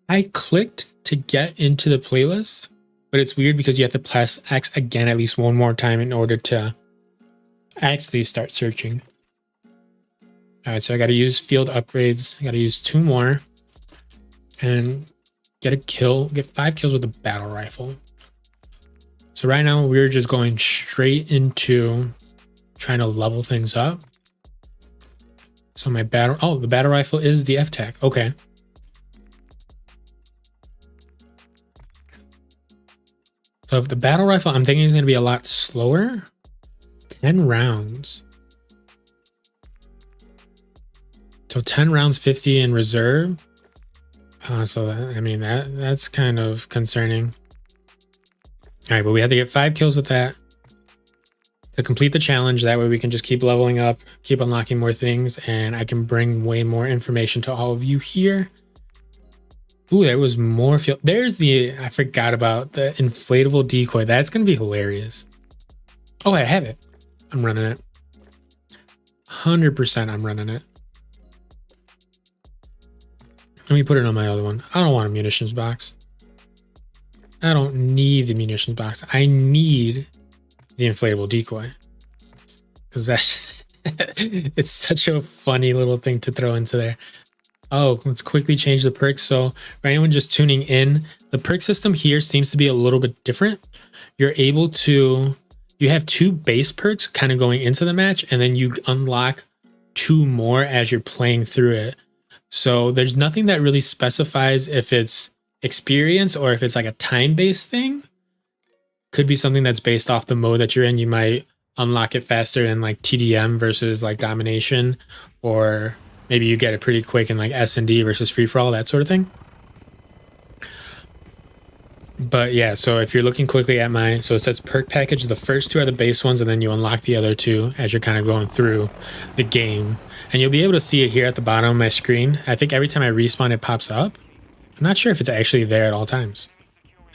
I clicked to get into the playlist. But it's weird because you have to press X again at least one more time in order to actually start searching. All right, so I got to use field upgrades. I got to use 2 more and get 5 kills with the battle rifle. So right now we're just going straight into trying to level things up. So the battle rifle is the F-Tech. Okay. So if the battle rifle, I'm thinking is going to be a lot slower. 10 rounds. So 10 rounds, 50 in reserve. So that, I mean, that's kind of concerning. All right, but we have to get 5 kills with that to complete the challenge. That way we can just keep leveling up, keep unlocking more things, and I can bring way more information to all of you here. Ooh, there was more fuel. There's the, I forgot about the inflatable decoy. That's going to be hilarious. Oh, I have it. I'm running it. 100% I'm running it. Let me put it on my other one. I don't want a munitions box. I don't need the munitions box. I need the inflatable decoy. Because that's it's such a funny little thing to throw into there. Oh, let's quickly change the perks. So for anyone just tuning in, the perk system here seems to be a little bit different. You're able to, you have 2 base perks kind of going into the match, and then you unlock 2 more as you're playing through it. So there's nothing that really specifies if it's experience or if it's like a time-based thing. Could be something that's based off the mode that you're in. You might unlock it faster in like TDM versus like domination, or maybe you get it pretty quick in like S&D versus free-for-all, that sort of thing. But yeah, so if you're looking quickly at my, so it says perk package, the first 2 are the base ones, and then you unlock the other 2 as you're kind of going through the game. And you'll be able to see it here at the bottom of my screen. I think every time I respawn, it pops up. I'm not sure if it's actually there at all times.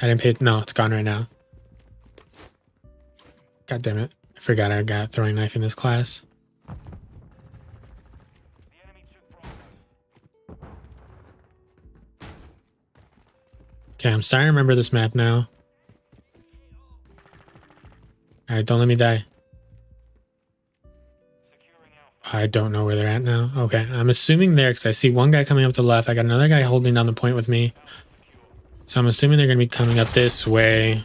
I didn't pay, no, it's gone right now. God damn it. I forgot I got throwing knife in this class. Okay, I'm starting to remember this map now. Alright, don't let me die. I don't know where they're at now. Okay, I'm assuming there because I see one guy coming up to the left. I got another guy holding down the point with me. So I'm assuming they're going to be coming up this way.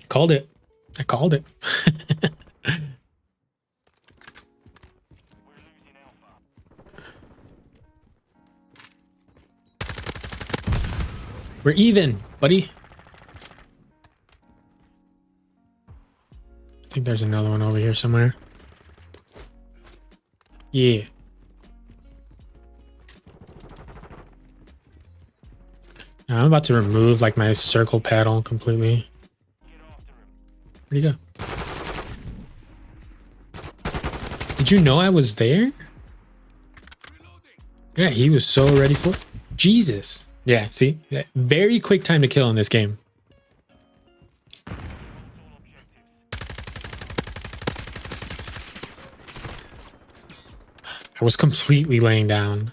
Called it. I called it. We're even, buddy. I think there's another one over here somewhere. Yeah. Now I'm about to remove like my circle paddle completely. Where'd he go? Did you know I was there? Yeah, he was so ready for it. Jesus. Yeah, see? Very quick time to kill in this game. I was completely laying down.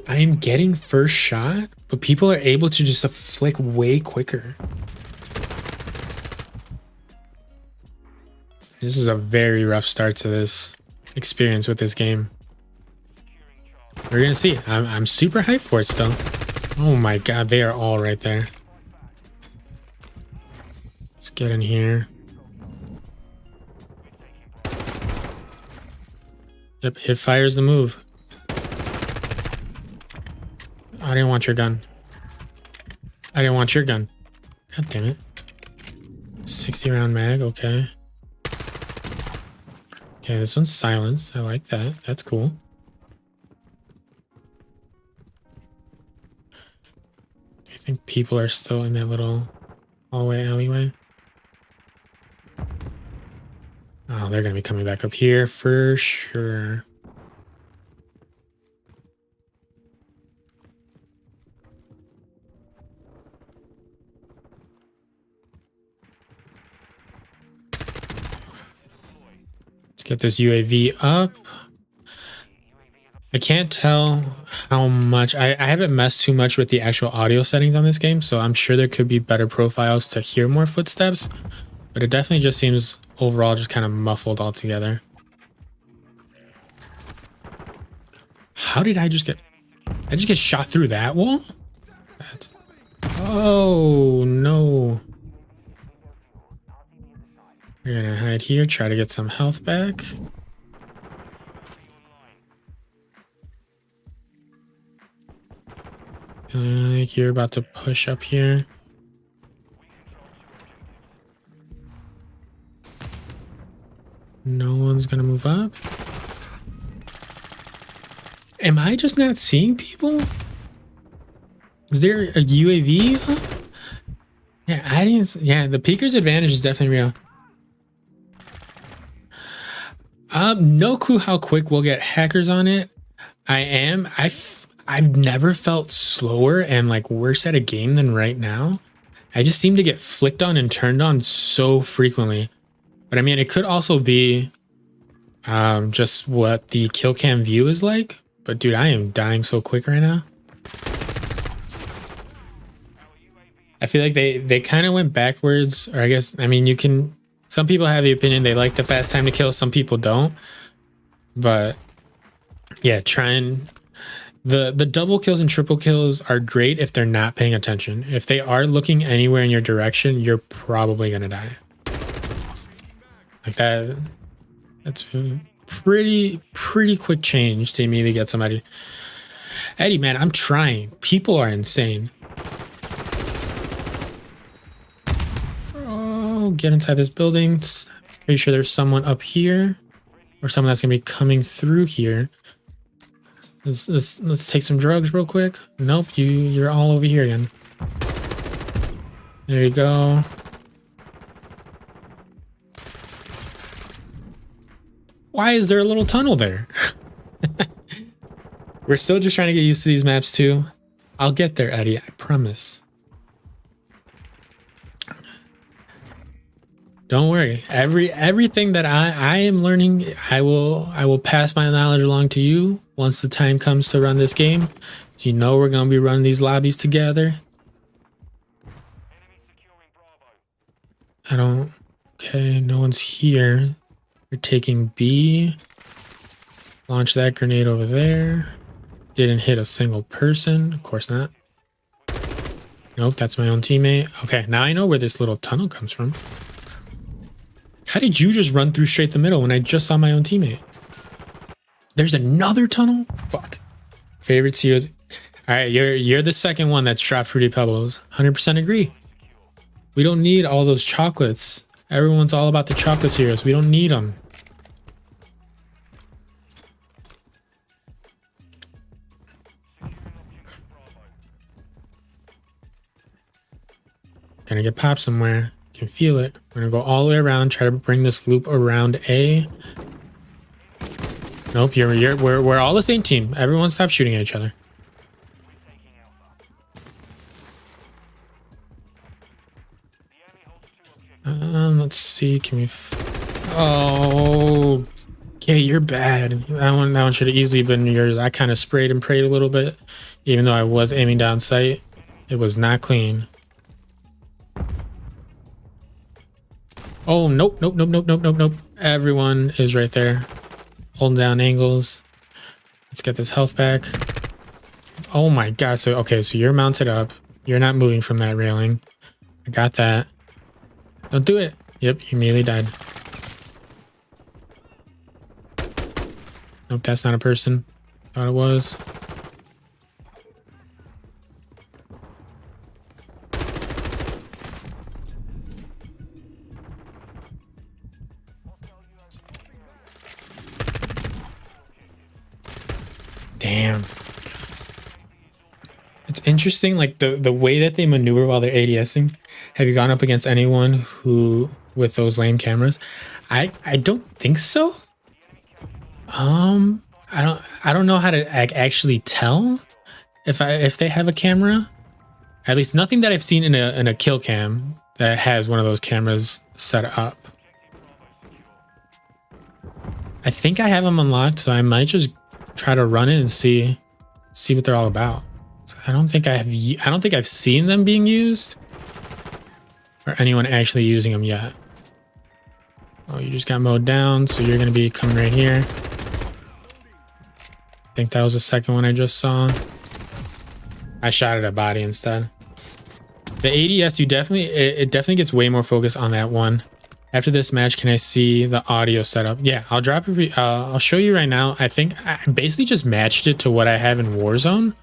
I am getting first shot, but people are able to just flick way quicker. This is a very rough start to this experience with this game. We're gonna see. I'm super hyped for it still. Oh my god, they are all right there. Let's get in here. Yep, hip fire's the move. I didn't want your gun. I didn't want your gun. God damn it. 60 round mag, okay. Okay, this one's silenced. I like that. That's cool. I think people are still in that little hallway alleyway. Oh, they're gonna be coming back up here for sure. Let's get this UAV up. I can't tell how much I haven't messed too much with the actual audio settings on this game, so I'm sure there could be better profiles to hear more footsteps, but it definitely just seems overall just kind of muffled altogether. How did I just get shot through that wall? Oh no. We're gonna hide here, try to get some health back. Like you're about to push up here. No one's gonna move up. Am I just not seeing people? Is there a UAV up? Yeah, I didn't. Yeah, the peeker's advantage is definitely real. No clue how quick we'll get hackers on it. I've never felt slower and like worse at a game than right now. I just seem to get flicked on and turned on so frequently. But I mean, it could also be just what the kill cam view is like. But dude, I am dying so quick right now. I feel like they kind of went backwards, or I guess, I mean, you can, some people have the opinion they like the fast time to kill, some people don't. But yeah, the double kills and triple kills are great if they're not paying attention. If they are looking anywhere in your direction, you're probably gonna die. Like that's pretty quick change to immediately get somebody. Eddie, man, I'm trying. People are insane. Oh, get inside this building. Pretty sure there's someone up here, or someone that's gonna be coming through here. Let's take some drugs real quick. Nope, you're all over here again. There you go. Why is there a little tunnel there? We're still just trying to get used to these maps too. I'll get there, Eddie, I promise. Don't worry. Everything that I am learning, I will pass my knowledge along to you once the time comes to run this game. So you know we're gonna be running these lobbies together. Okay, no one's here. We're taking B. Launch that grenade over there. Didn't hit a single person. Of course not. Nope, that's my own teammate. Okay, now I know where this little tunnel comes from. How did you just run through straight the middle when I just saw my own teammate? There's another tunnel? Fuck. Favorites here. All right, you're the second one that's dropped Fruity Pebbles. 100% agree. We don't need all those chocolates. Everyone's all about the chocolate cereals. We don't need them. Gonna get popped somewhere. Can feel it. We're gonna go all the way around, try to bring this loop around A. Nope, we're all the same team. Everyone stop shooting at each other. Let's see, can we oh, okay, you're bad. That one should have easily been yours. I kind of sprayed and prayed a little bit, even though I was aiming down sight. It was not clean. Oh, nope. Everyone is right there. Holding down angles. Let's get this health back. Oh my god. So, okay, so you're mounted up. You're not moving from that railing. I got that. Don't do it. Yep, you immediately died. Nope, that's not a person. Thought it was. Damn. It's interesting, like the way that they maneuver while they're ADSing. Have you gone up against anyone who with those lame cameras? I don't think so. I don't know how to actually tell if they have a camera. At least nothing that I've seen in a kill cam that has one of those cameras set up. I think I have them unlocked, so I might just try to run it and see what they're all about. So I don't think I've seen them being used or anyone actually using them yet. Oh, you just got mowed down, so you're gonna be coming right here. I think that was the second one I just saw. I shot at a body instead. The ADS, it definitely gets way more focus on that one. After this match, can I see the audio setup? Yeah, I'll drop it. I'll show you right now. I think I basically just matched it to what I have in Warzone.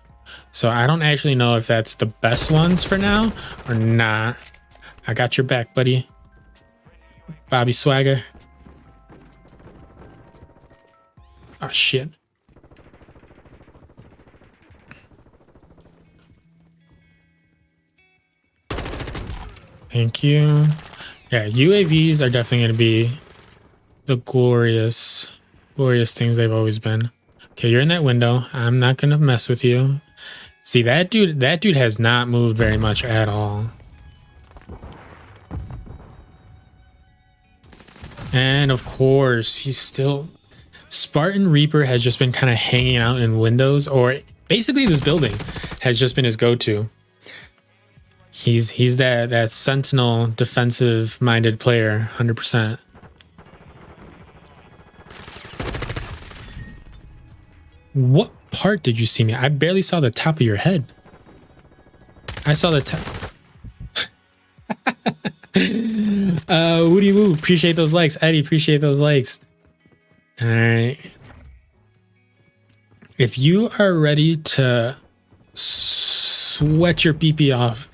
So I don't actually know if that's the best ones for now or not. I got your back, buddy. Bobby Swagger. Oh, shit. Thank you. Yeah, UAVs are definitely going to be the glorious things they've always been. Okay, you're in that window. I'm not going to mess with you. See, that dude has not moved very much at all. And of course, he's still... Spartan Reaper has just been kind of hanging out in windows, or basically this building has just been his go-to. He's that sentinel defensive minded player, 100%. What part did you see me? I barely saw the top of your head. I saw the top. Woody woo, appreciate those likes. Eddie, appreciate those likes. All right. If you are ready to sweat your PP off,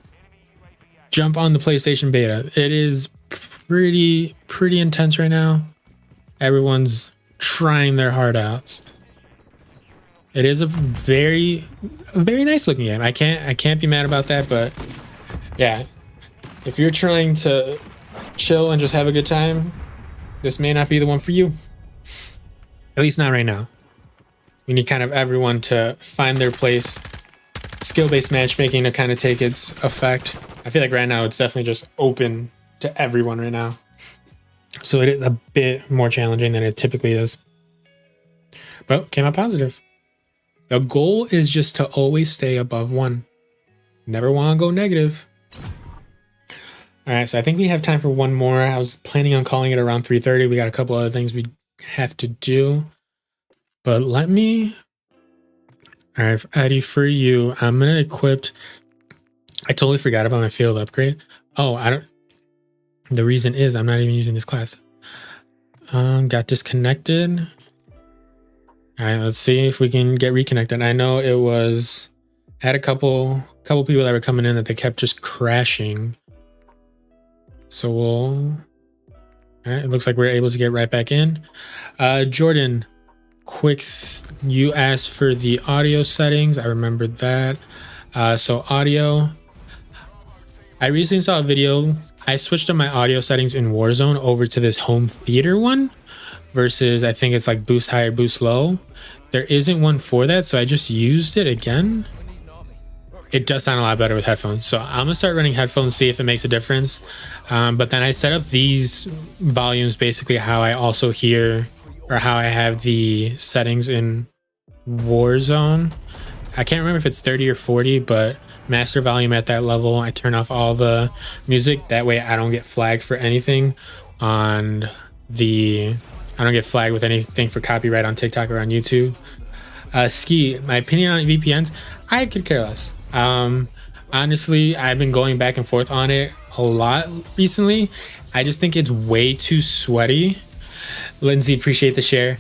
jump on the PlayStation Beta. It is pretty intense right now. Everyone's trying their heart outs. It is a very nice looking game. I can't be mad about that, but yeah. If you're trying to chill and just have a good time, this may not be the one for you. At least not right now. We need kind of everyone to find their place. Skill-based matchmaking to kind of take its effect. I feel like right now it's definitely just open to everyone right now. So it is a bit more challenging than it typically is. But came out positive. The goal is just to always stay above 1. Never want to go negative. All right, so I think we have time for one more. I was planning on calling it around 3:30. We got a couple other things we have to do. But let me... All right, Eddie, for you, I'm going to equip... I totally forgot about my field upgrade. Oh, I don't... The reason is I'm not even using this class. Got disconnected. All right, let's see if we can get reconnected. I know it was... I had a couple people that were coming in that they kept just crashing. So we'll... All right, it looks like we're able to get right back in. Jordan, you asked for the audio settings. I remembered that. So audio. I recently saw a video. I switched up my audio settings in Warzone over to this home theater one versus I think it's like boost high or boost low. There isn't one for that, so I just used it again. It does sound a lot better with headphones. So I'm gonna start running headphones, see if it makes a difference. But then I set up these volumes basically how I also hear, or how I have the settings in Warzone. I can't remember if it's 30 or 40, but master volume at that level. I turn off all the music. That way I don't get flagged for anything on the... I don't get flagged with anything for copyright on TikTok or on YouTube. Ski, my opinion on VPNs, I could care less. Honestly, I've been going back and forth on it a lot recently. I just think it's way too sweaty. Lindsay, appreciate the share.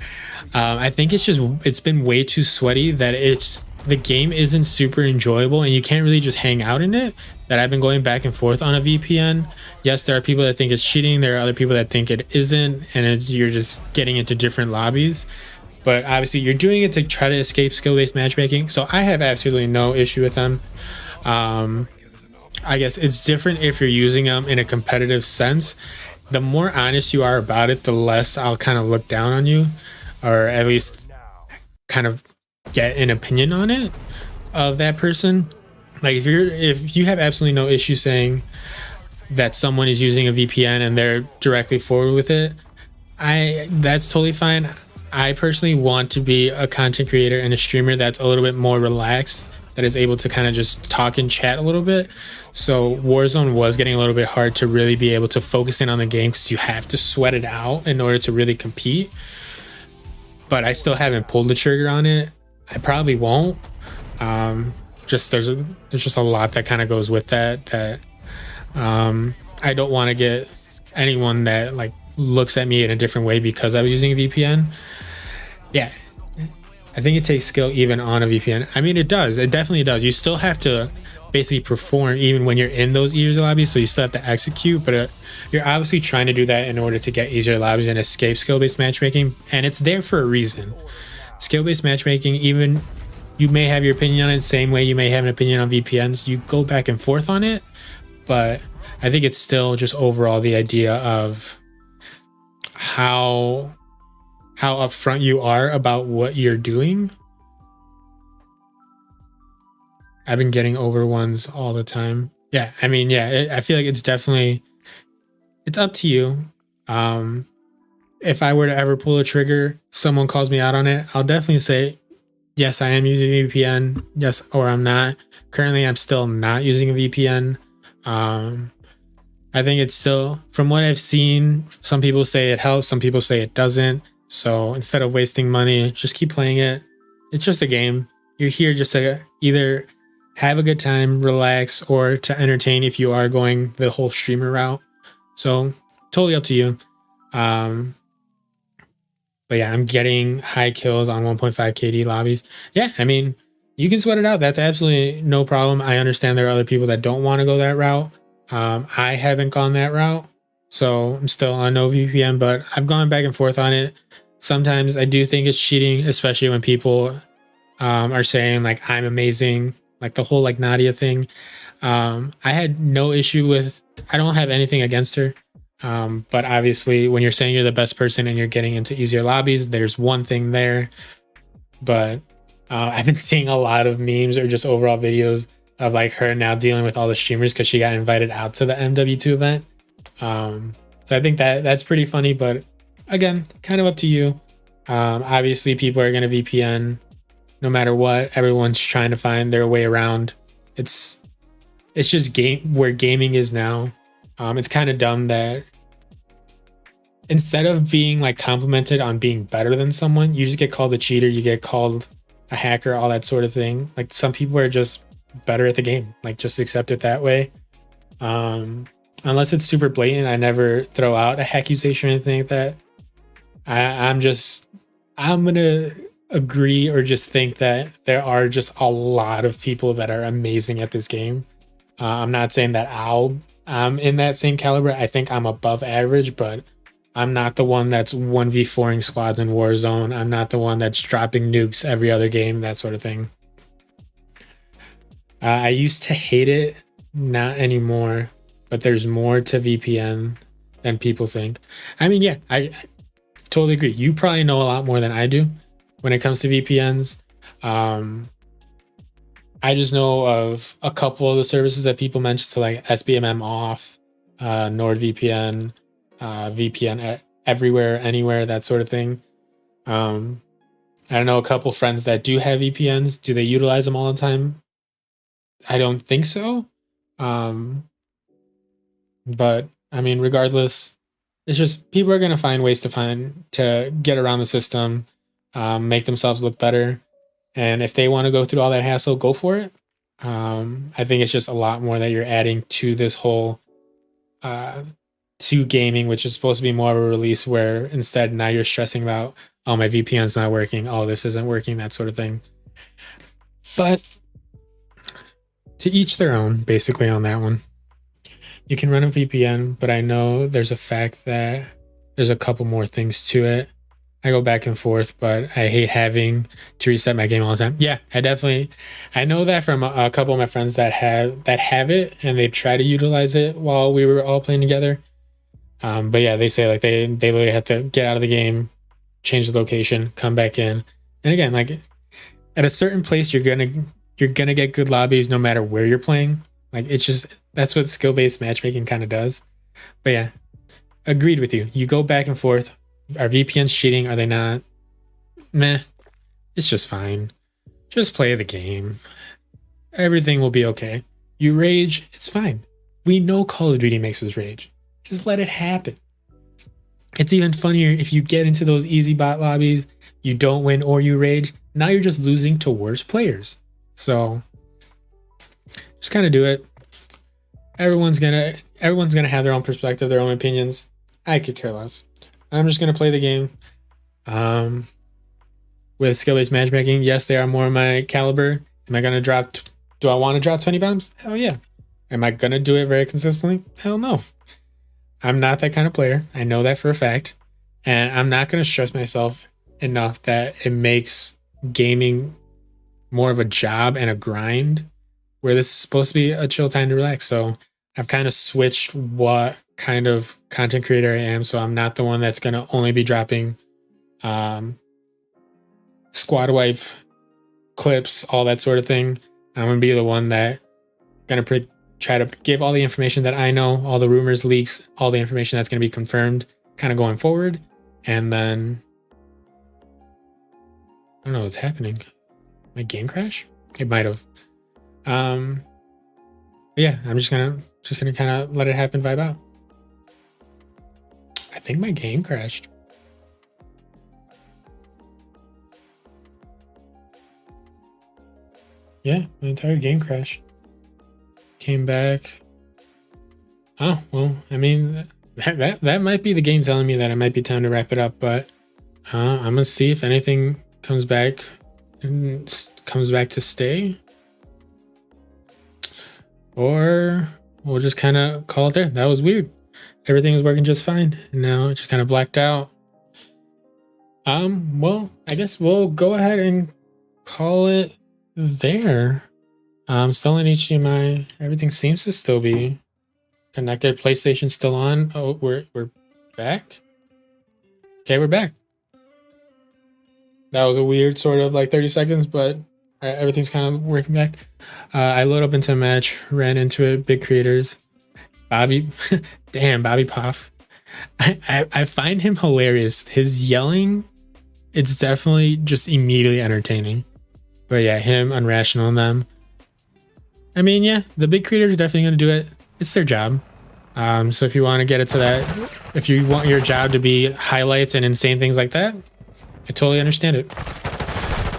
I think it's been way too sweaty that the game isn't super enjoyable and you can't really just hang out in it. That I've been going back and forth on a VPN. Yes, there are people that think it's cheating. There are other people that think it isn't, and you're just getting into different lobbies. But obviously you're doing it to try to escape skill-based matchmaking. So I have absolutely no issue with them. I guess it's different if you're using them in a competitive sense. The more honest you are about it, the less I'll kind of look down on you, or at least kind of get an opinion on it of that person. Like if you have absolutely no issue saying that someone is using a VPN and they're directly forward with it, that's totally fine. I personally want to be a content creator and a streamer that's a little bit more relaxed, that is able to kind of just talk and chat a little bit. So Warzone was getting a little bit hard to really be able to focus in on the game because you have to sweat it out in order to really compete. But I still haven't pulled the trigger on it. I probably won't. There's just a lot that kind of goes with that I don't want to get anyone that like looks at me in a different way because I was using a VPN. Yeah, I think it takes skill even on a VPN. I mean, it does. It definitely does. You still have to basically perform even when you're in those easier lobbies, so you still have to execute, but you're obviously trying to do that in order to get easier lobbies and escape skill-based matchmaking, and it's there for a reason. Skill-based matchmaking, even you may have your opinion on it, same way you may have an opinion on VPNs. You go back and forth on it, but I think it's still just overall the idea of how upfront you are about what you're doing. I've been getting over ones all the time. Yeah, I mean, yeah, I feel like it's definitely, it's up to you. If I were to ever pull a trigger, someone calls me out on it, I'll definitely say, yes, I am using a VPN. Yes, or I'm not. Currently, I'm still not using a VPN. I think it's still, from what I've seen, some people say it helps, some people say it doesn't. So instead of wasting money, just keep playing it. It's just a game. You're here just to either have a good time, relax, or to entertain if you are going the whole streamer route. So totally up to you. But yeah, I'm getting high kills on 1.5 KD lobbies. Yeah, I mean, you can sweat it out. That's absolutely no problem. I understand there are other people that don't want to go that route. I haven't gone that route, so I'm still on no VPN, but I've gone back and forth on it. Sometimes I do think it's cheating, especially when people are saying like I'm amazing, like the whole like Nadia thing. I had no issue with, I don't have anything against her. But obviously when you're saying you're the best person and you're getting into easier lobbies, there's one thing there. But I've been seeing a lot of memes or just overall videos of like her now dealing with all the streamers because she got invited out to the MW2 event. So I think that's pretty funny, but again, kind of up to you. Obviously people are going to VPN no matter what. Everyone's trying to find their way around. It's just where gaming is now. It's kind of dumb that instead of being like complimented on being better than someone, you just get called a cheater, you get called a hacker, all that sort of thing. Like some people are just better at the game. Like just accept it that way. Unless it's super blatant, I never throw out a accusation or anything like that. I'm gonna agree or just think that there are just a lot of people that are amazing at this game. I'm not saying that I'm in that same caliber. I think I'm above average, but I'm not the one that's 1v4ing squads in Warzone. I'm not the one that's dropping nukes every other game, that sort of thing. I used to hate it, not anymore, but there's more to VPN than people think. I mean, yeah, I totally agree. You probably know a lot more than I do when it comes to VPNs. I just know of a couple of the services that people mentioned, to like SBMM off, NordVPN, VPN everywhere, anywhere, that sort of thing. I know a couple friends that do have VPNs. Do they utilize them all the time? I don't think so. But I mean, regardless, it's just people are going to find ways to get around the system, make themselves look better. And if they want to go through all that hassle, go for it. I think it's just a lot more that you're adding to this whole to gaming, which is supposed to be more of a release, where instead now you're stressing about, oh, my VPN's not working, oh, this isn't working, that sort of thing. But to each their own, basically, on that one. You can run a VPN, but I know there's a fact that there's a couple more things to it. I go back and forth, but I hate having to reset my game all the time. Yeah, I know that from a couple of my friends that have it, and they've tried to utilize it while we were all playing together. But yeah, they say like they literally have to get out of the game, change the location, come back in. And again, like at a certain place, you're gonna get good lobbies no matter where you're playing. Like it's just, that's what skill-based matchmaking kind of does. But yeah, agreed with you. You go back and forth. Are VPNs cheating? Are they not? Meh. It's just fine. Just play the game. Everything will be okay. You rage, it's fine. We know Call of Duty makes us rage. Just let it happen. It's even funnier if you get into those easy bot lobbies, you don't win or you rage. Now you're just losing to worse players. So just kind of do it. Everyone's gonna have their own perspective, their own opinions. I could care less. I'm just gonna play the game. with skill-based matchmaking. Yes, they are more my caliber. Am I gonna drop? Do I want to drop 20 bombs? Hell yeah. Am I gonna do it very consistently? Hell no. I'm not that kind of player. I know that for a fact, and I'm not gonna stress myself enough that it makes gaming more of a job and a grind, where this is supposed to be a chill time to relax. So I've kind of switched what kind of content creator I am. So I'm not the one that's gonna only be dropping squad wipe clips, all that sort of thing. I'm gonna be the one that gonna try to give all the information that I know, all the rumors, leaks, all the information that's gonna be confirmed, kind of going forward. And then I don't know what's happening. My game crash? It might have. Yeah, I'm just gonna kind of let it happen, vibe out. I think my game crashed. Yeah, my entire game crashed. Came back. Oh, well, I mean, that might be the game telling me that it might be time to wrap it up, but I'm gonna see if anything comes back and comes back to stay, or we'll just kind of call it there. That was weird. Everything was working just fine, and now it just kind of blacked out. Well, I guess we'll go ahead and call it there. Still in HDMI. Everything seems to still be connected. PlayStation still on. Oh, we're back. Okay, we're back. That was a weird sort of like 30 seconds, but everything's kind of working back. I load up into a match, ran into it. Big creators. Bobby, damn, Bobby Poff. I find him hilarious. His yelling, it's definitely just immediately entertaining. But yeah, him, Unrational, and them. I mean, yeah, the big creators are definitely going to do it. It's their job. So if you want to get it to that, if you want your job to be highlights and insane things like that, I totally understand it.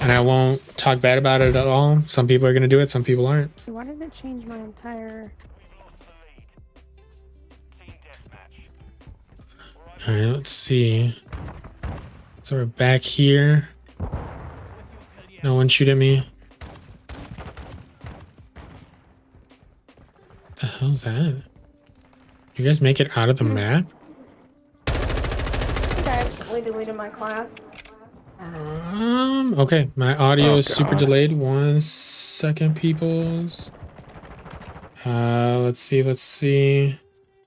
And I won't talk bad about it at all. Some people are going to do it, some people aren't. Why did it change my entire... Alright, let's see. So we're back here. No one shoot at me. What the hell's that? You guys make it out of the map? I think I accidentally deleted my class. Okay, my audio is super delayed. 1 second, peoples. Let's see.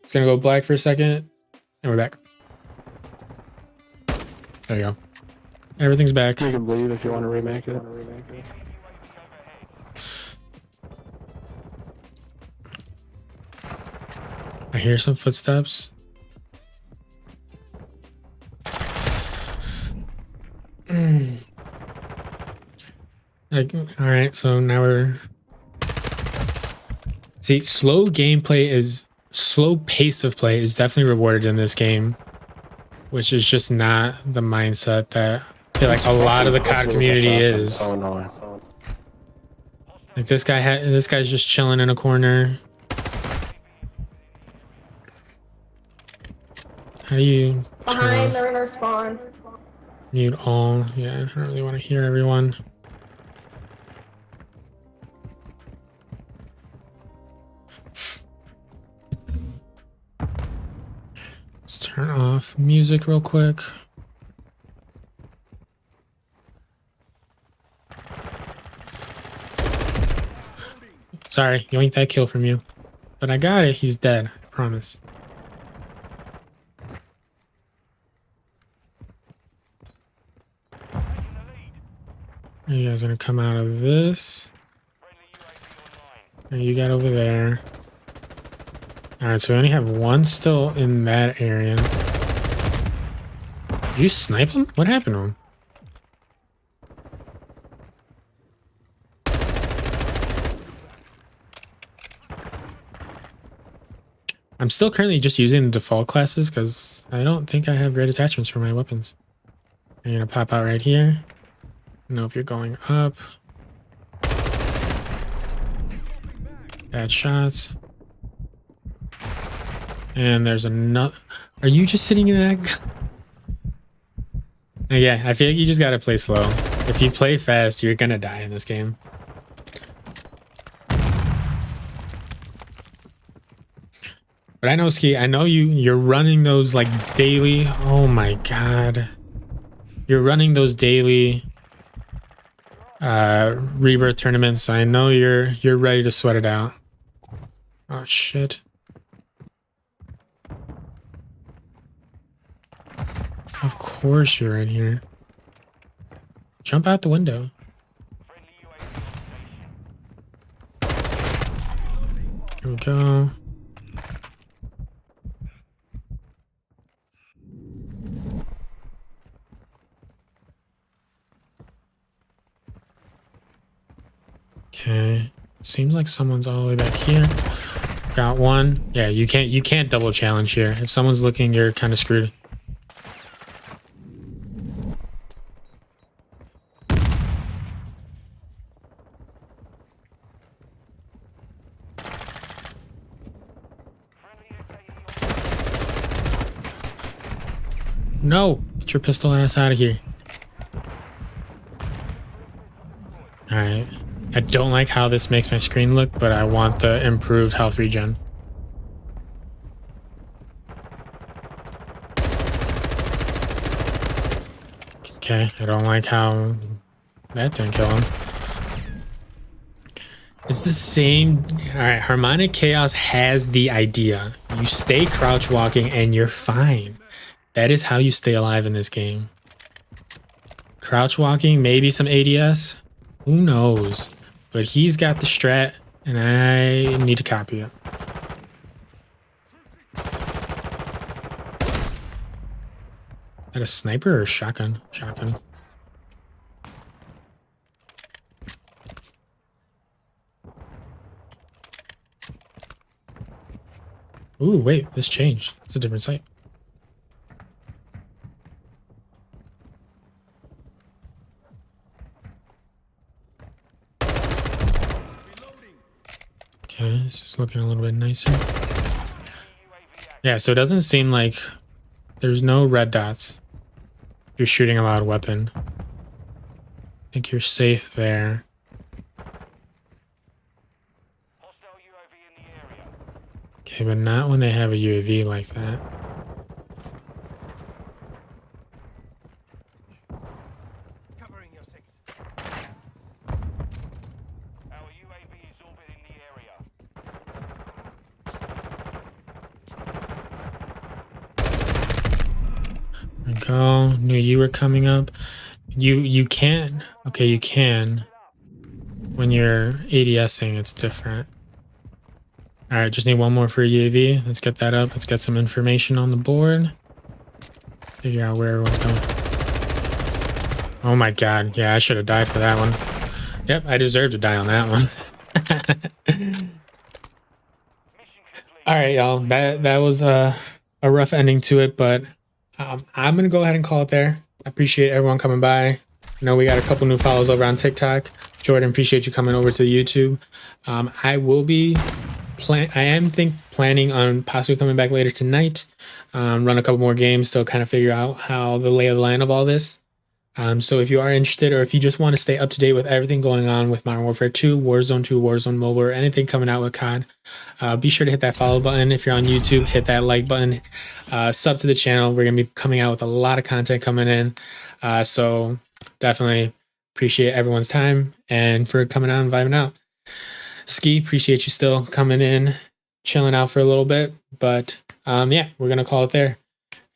It's gonna go black for a second, and we're back. There you go. Everything's back. You can bleed if you want to remake it. I hear some footsteps. Like, all right, so now we're... See, slow pace of play is definitely rewarded in this game, which is just not the mindset that I feel like a lot of the COD community is. Oh no. Like this guy's just chilling in a corner. How do you Behind, they're in our spawn. mute all? Yeah, I don't really want to hear everyone. Let's turn off music real quick. Sorry, yoinked that kill from you. But I got it. He's dead. I promise. You guys are gonna come out of this. And you got over there. Alright, so we only have one still in that area. Did you snipe him? What happened to him? I'm still currently just using the default classes because I don't think I have great attachments for my weapons. I'm gonna pop out right here. Nope, you're going up. Bad shots. And there's another. Are you just sitting in that? Yeah, I feel like you just gotta play slow. If you play fast, you're gonna die in this game. But I know, Ski, I know you're running those like daily. Oh my god. You're running those daily rebirth tournaments. So I know you're ready to sweat it out. Oh shit. Of course you're in here. Jump out the window. Here we go. Okay. Seems like someone's all the way back here. Got one. Yeah, you can't double challenge here. If someone's looking, you're kind of screwed. No! Get your pistol ass out of here. Alright. I don't like how this makes my screen look, but I want the improved health regen. Okay, I don't like how that didn't kill him. It's the same. Alright, Harmonic Chaos has the idea. You stay crouch walking and you're fine. That is how you stay alive in this game. Crouch walking, maybe some ADS. Who knows? But he's got the strat, and I need to copy it. Is that a sniper or a shotgun? Shotgun. Ooh, wait, this changed. It's a different site. Okay, it's just looking a little bit nicer. Yeah, so it doesn't seem like there's no red dots. If you're shooting a loud weapon. I think you're safe there. Okay, but not when they have a UAV like that. Covering your six. Our UAV is orbiting the area. There we go. Knew you were coming up. You can't. Okay, you can. When you're ADSing, it's different. All right, just need one more for UAV. Let's get that up. Let's get some information on the board. Figure out where everyone's going. Oh my god. Yeah, I should have died for that one. Yep, I deserve to die on that one. All right, y'all. That was a rough ending to it, but I'm gonna go ahead and call it there. I appreciate everyone coming by. I know we got a couple new follows over on TikTok. Jordan, appreciate you coming over to YouTube. I will be planning on possibly coming back later tonight, run a couple more games, so kind of figure out how the lay of the land of all this. So if you are interested, or if you just want to stay up to date with everything going on with Modern Warfare 2, Warzone 2, Warzone Mobile, or anything coming out with COD, be sure to hit that follow button. If you're on YouTube, hit that like button, sub to the channel. We're going to be coming out with a lot of content coming in. So definitely appreciate everyone's time and for coming out and vibing out. Ski, appreciate you still coming in, chilling out for a little bit. But yeah, we're going to call it there.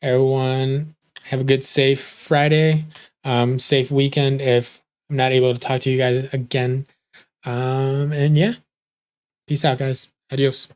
Everyone have a good, safe Friday. Safe weekend if I'm not able to talk to you guys again. And yeah, peace out, guys. Adios.